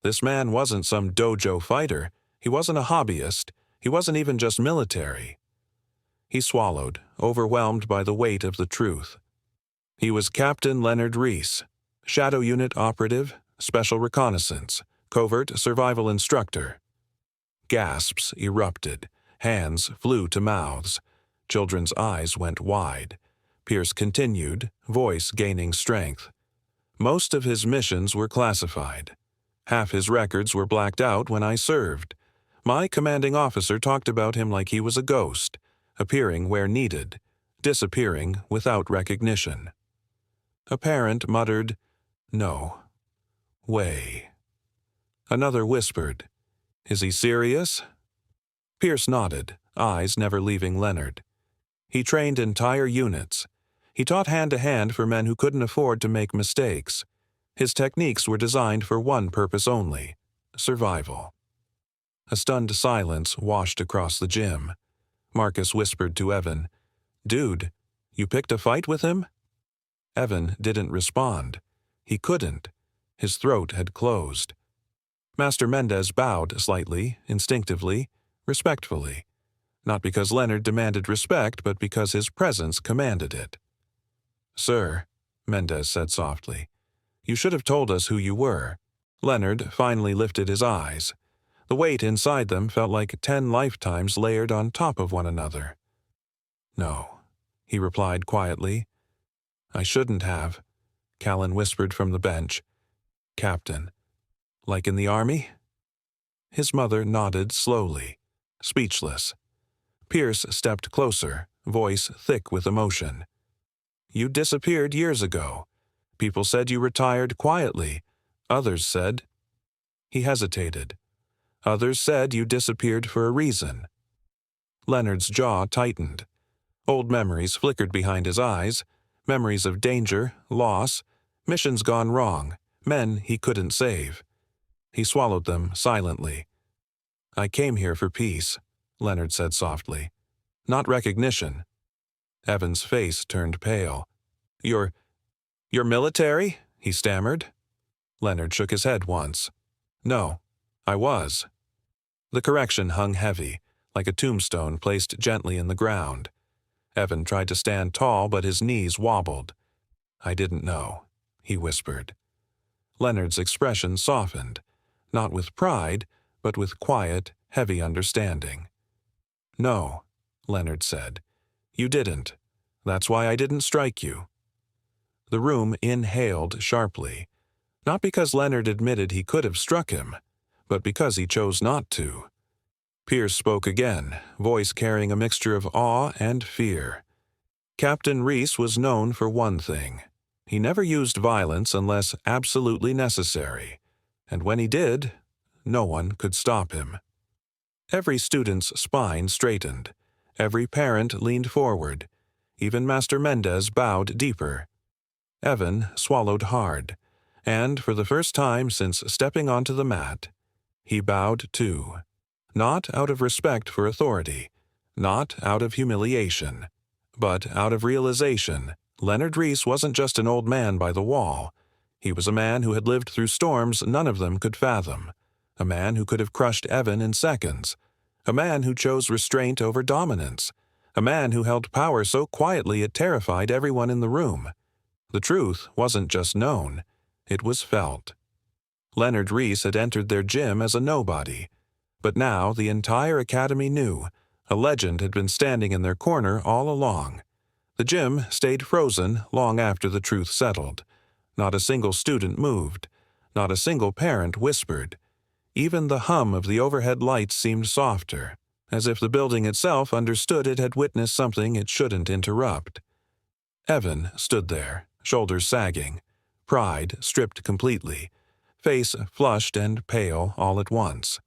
This man wasn't some dojo fighter. He wasn't a hobbyist. He wasn't even just military. He swallowed, overwhelmed by the weight of the truth. He was Captain Leonard Rhys, Shadow Unit Operative, Special Reconnaissance, Covert Survival Instructor. Gasps erupted. Hands flew to mouths. Children's eyes went wide. Pierce continued, voice gaining strength. Most of his missions were classified. Half his records were blacked out when I served. My commanding officer talked about him like he was a ghost, appearing where needed, disappearing without recognition. A parent muttered, "No way." Another whispered, "Is he serious?" Pierce nodded, eyes never leaving Leonard. He trained entire units. He taught hand-to-hand for men who couldn't afford to make mistakes. His techniques were designed for one purpose only: survival. A stunned silence washed across the gym. Marcus whispered to Evan, "Dude, you picked a fight with him?" Evan didn't respond. He couldn't. His throat had closed. Master Mendez bowed slightly, instinctively, respectfully, not because Leonard demanded respect, but because his presence commanded it. "Sir," Mendez said softly, "you should have told us who you were." Leonard finally lifted his eyes. The weight inside them felt like 10 lifetimes layered on top of one another. "No," he replied quietly. "I shouldn't have," Callan whispered from the bench. "Captain. Like in the army?" His mother nodded slowly, speechless. Pierce stepped closer, voice thick with emotion. "You disappeared years ago. People said you retired quietly. Others said—" He hesitated. "Others said you disappeared for a reason." Leonard's jaw tightened. Old memories flickered behind his eyes, memories of danger, loss, missions gone wrong, men he couldn't save. He swallowed them silently. "I came here for peace," Leonard said softly. "Not recognition." Evan's face turned pale. You're military?" he stammered. Leonard shook his head once. "No, I was." The correction hung heavy, like a tombstone placed gently in the ground. Evan tried to stand tall, but his knees wobbled. "I didn't know," he whispered. Leonard's expression softened, not with pride, but with quiet, heavy understanding. "No," Leonard said. "You didn't. That's why I didn't strike you." The room inhaled sharply, not because Leonard admitted he could have struck him, but because he chose not to. Pierce spoke again, voice carrying a mixture of awe and fear. Captain Rhys was known for one thing. He never used violence unless absolutely necessary, and when he did, no one could stop him. Every student's spine straightened. Every parent leaned forward. Even Master Mendez bowed deeper. Evan swallowed hard, and for the first time since stepping onto the mat, he bowed too. Not out of respect for authority, not out of humiliation, but out of realization. Leonard Rhys wasn't just an old man by the wall. He was a man who had lived through storms none of them could fathom, a man who could have crushed Evan in seconds, a man who chose restraint over dominance, a man who held power so quietly it terrified everyone in the room. The truth wasn't just known, it was felt. Leonard Rhys had entered their gym as a nobody, but now the entire academy knew. A legend had been standing in their corner all along. The gym stayed frozen long after the truth settled. Not a single student moved. Not a single parent whispered. Even the hum of the overhead lights seemed softer, as if the building itself understood it had witnessed something it shouldn't interrupt. Evan stood there, shoulders sagging, pride stripped completely, face flushed and pale all at once.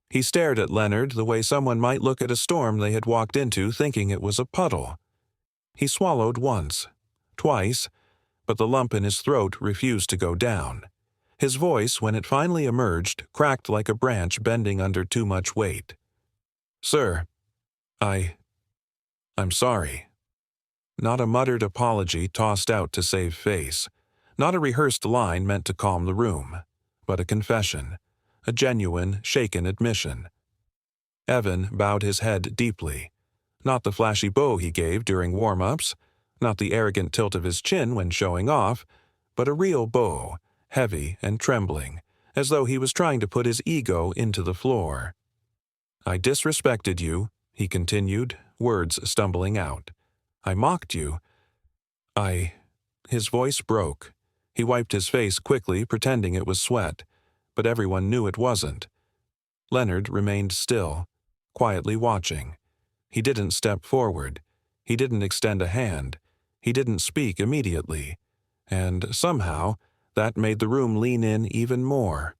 He stared at Leonard the way someone might look at a storm they had walked into thinking it was a puddle. He swallowed once, twice, but the lump in his throat refused to go down. His voice, when it finally emerged, cracked like a branch bending under too much weight. "Sir, I'm sorry." Not a muttered apology tossed out to save face, not a rehearsed line meant to calm the room, but a confession, a genuine, shaken admission. Evan bowed his head deeply, not the flashy bow he gave during warm-ups, not the arrogant tilt of his chin when showing off, but a real bow, heavy and trembling, as though he was trying to put his ego into the floor. "I disrespected you," he continued, words stumbling out. "I mocked you. His voice broke. He wiped his face quickly, pretending it was sweat, but everyone knew it wasn't. Leonard remained still, quietly watching. He didn't step forward. He didn't extend a hand. He didn't speak immediately. And somehow, that made the room lean in even more.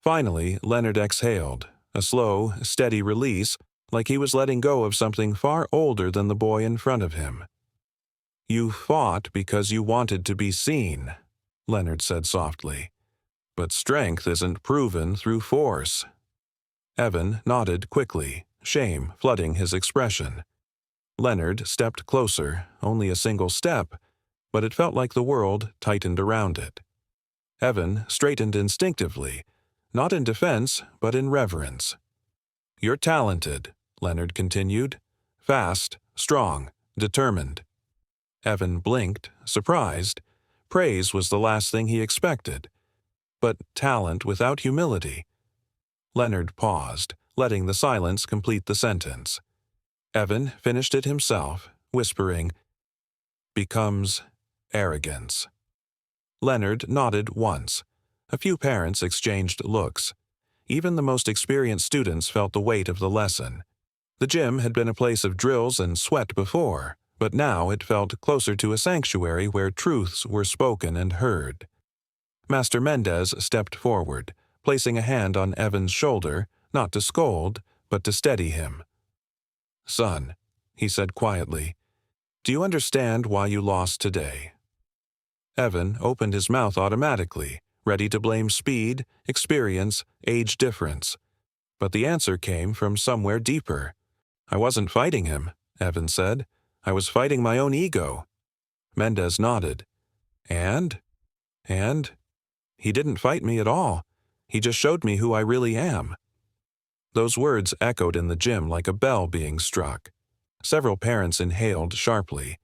Finally, Leonard exhaled, a slow, steady release, like he was letting go of something far older than the boy in front of him. "You fought because you wanted to be seen," Leonard said softly. "But strength isn't proven through force." Evan nodded quickly, shame flooding his expression. Leonard stepped closer, only a single step, but it felt like the world tightened around it. Evan straightened instinctively, not in defense, but in reverence. "You're talented," Leonard continued. "Fast, strong, determined." Evan blinked, surprised. Praise was the last thing he expected. But talent without humility. Leonard paused, letting the silence complete the sentence. Evan finished it himself, whispering, "Becomes arrogance." Leonard nodded once. A few parents exchanged looks. Even the most experienced students felt the weight of the lesson. The gym had been a place of drills and sweat before, but now it felt closer to a sanctuary where truths were spoken and heard. Master Mendez stepped forward, placing a hand on Evan's shoulder, not to scold, but to steady him. "Son," he said quietly, "do you understand why you lost today?" Evan opened his mouth automatically, ready to blame speed, experience, age difference. But the answer came from somewhere deeper. "I wasn't fighting him," Evan said. "I was fighting my own ego." Mendez nodded. And? He didn't fight me at all. He just showed me who I really am." Those words echoed in the gym like a bell being struck. Several parents inhaled sharply.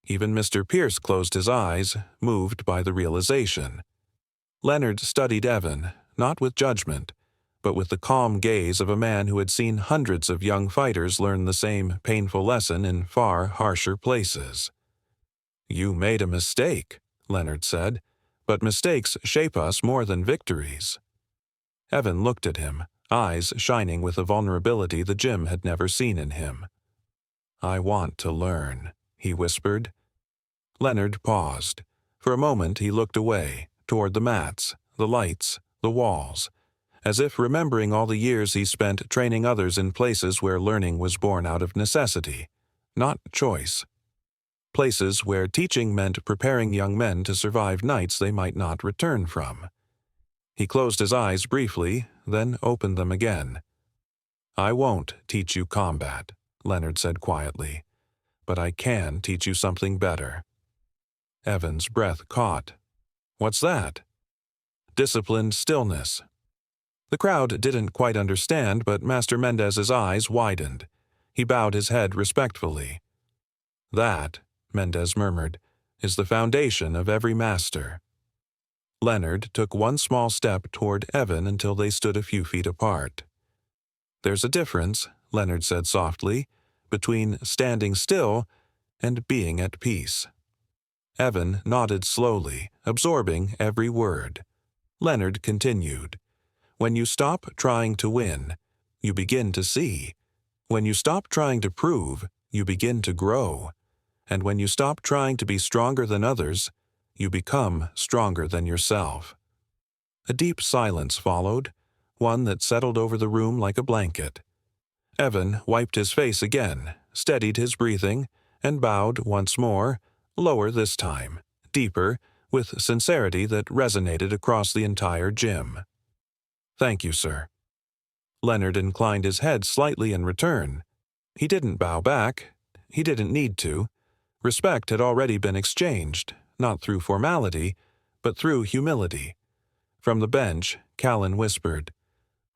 Even Mr. Pierce closed his eyes, moved by the realization. Leonard studied Evan, not with judgment, but with the calm gaze of a man who had seen hundreds of young fighters learn the same painful lesson in far harsher places. "You made a mistake," Leonard said, "but mistakes shape us more than victories." Evan looked at him, eyes shining with a vulnerability the gym had never seen in him. "I want to learn," he whispered. Leonard paused. For a moment he looked away, toward the mats, the lights, the walls, as if remembering all the years he spent training others in places where learning was born out of necessity, not choice. Places where teaching meant preparing young men to survive nights they might not return from. He closed his eyes briefly, then opened them again. "I won't teach you combat," Leonard said quietly, "but I can teach you something better." Evan's breath caught. "What's that?" "Disciplined stillness." The crowd didn't quite understand, but Master Mendez's eyes widened. He bowed his head respectfully. "That," Mendez murmured, "is the foundation of every master." Leonard took one small step toward Evan until they stood a few feet apart. "There's a difference," Leonard said softly, "between standing still and being at peace." Evan nodded slowly, absorbing every word. Leonard continued, "When you stop trying to win, you begin to see. When you stop trying to prove, you begin to grow. And when you stop trying to be stronger than others, you become stronger than yourself." A deep silence followed, one that settled over the room like a blanket. Evan wiped his face again, steadied his breathing, and bowed once more, lower this time, deeper, with sincerity that resonated across the entire gym. "Thank you, sir." Leonard inclined his head slightly in return. He didn't bow back. He didn't need to. Respect had already been exchanged, not through formality, but through humility. From the bench, Callan whispered,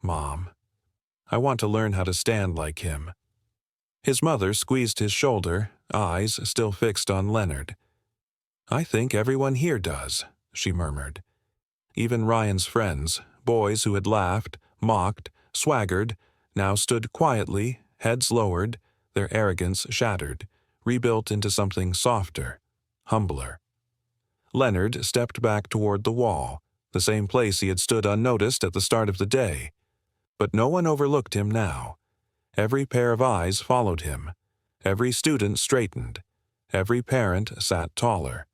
"Mom, I want to learn how to stand like him." His mother squeezed his shoulder, eyes still fixed on Leonard. "I think everyone here does," she murmured. Even Ryan's friends, boys who had laughed, mocked, swaggered, now stood quietly, heads lowered, their arrogance shattered, rebuilt into something softer, humbler. Leonard stepped back toward the wall, the same place he had stood unnoticed at the start of the day. But no one overlooked him now. Every pair of eyes followed him. Every student straightened. Every parent sat taller.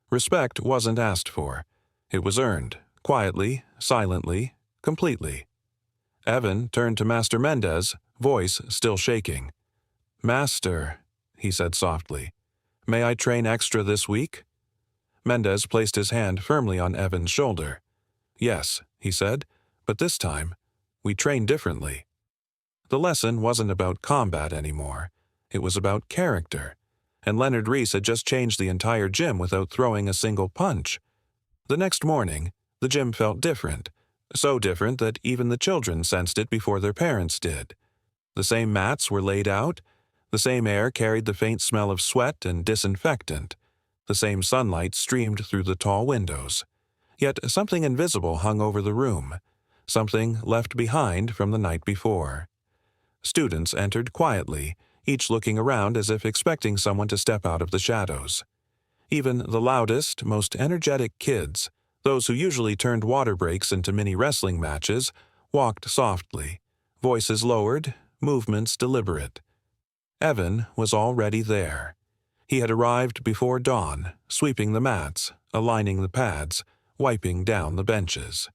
Respect wasn't asked for. It was earned, quietly, silently, completely. Evan turned to Master Mendez, voice still shaking. "Master," he said softly, "may I train extra this week?" Mendez placed his hand firmly on Evan's shoulder. "Yes," he said, "but this time, we train differently." The lesson wasn't about combat anymore. It was about character. And Leonard Rhys had just changed the entire gym without throwing a single punch. The next morning, The gym felt different, so different that even the children sensed it before their parents did. The same mats were laid out, the same air carried the faint smell of sweat and disinfectant, the same sunlight streamed through the tall windows. Yet something invisible hung over the room, something left behind from the night before. Students entered quietly, each looking around as if expecting someone to step out of the shadows. Even the loudest, most energetic kids, those who usually turned water breaks into mini wrestling matches, walked softly, voices lowered, movements deliberate. Evan was already there. He had arrived before dawn, sweeping the mats, aligning the pads, wiping down the benches.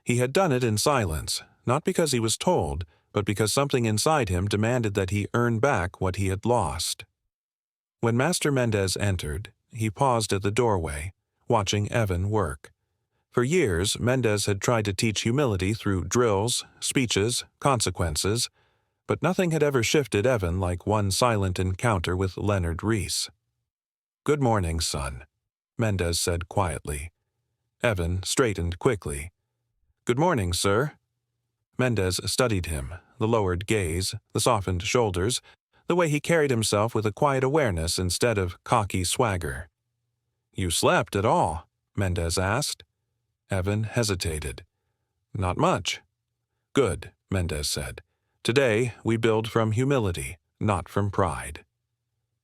He had done it in silence, not because he was told, but because something inside him demanded that he earn back what he had lost. When Master Mendez entered, he paused at the doorway, watching Evan work. For years, Mendez had tried to teach humility through drills, speeches, consequences, but nothing had ever shifted Evan like one silent encounter with Leonard Rhys. "Good morning, son," Mendez said quietly. Evan straightened quickly. "Good morning, sir." Mendez studied him, the lowered gaze, the softened shoulders, the way he carried himself with a quiet awareness instead of cocky swagger. "You slept at all?" Mendez asked. Evan hesitated. "Not much." "Good," Mendez said. "Today we build from humility, not from pride."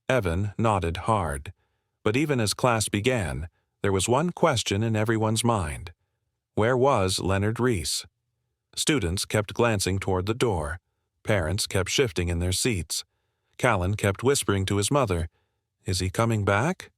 Evan nodded hard, but even as class began, there was one question in everyone's mind. Where was Leonard Rhys? Students kept glancing toward the door. Parents kept shifting in their seats. Callan kept whispering to his mother, "Is he coming back?"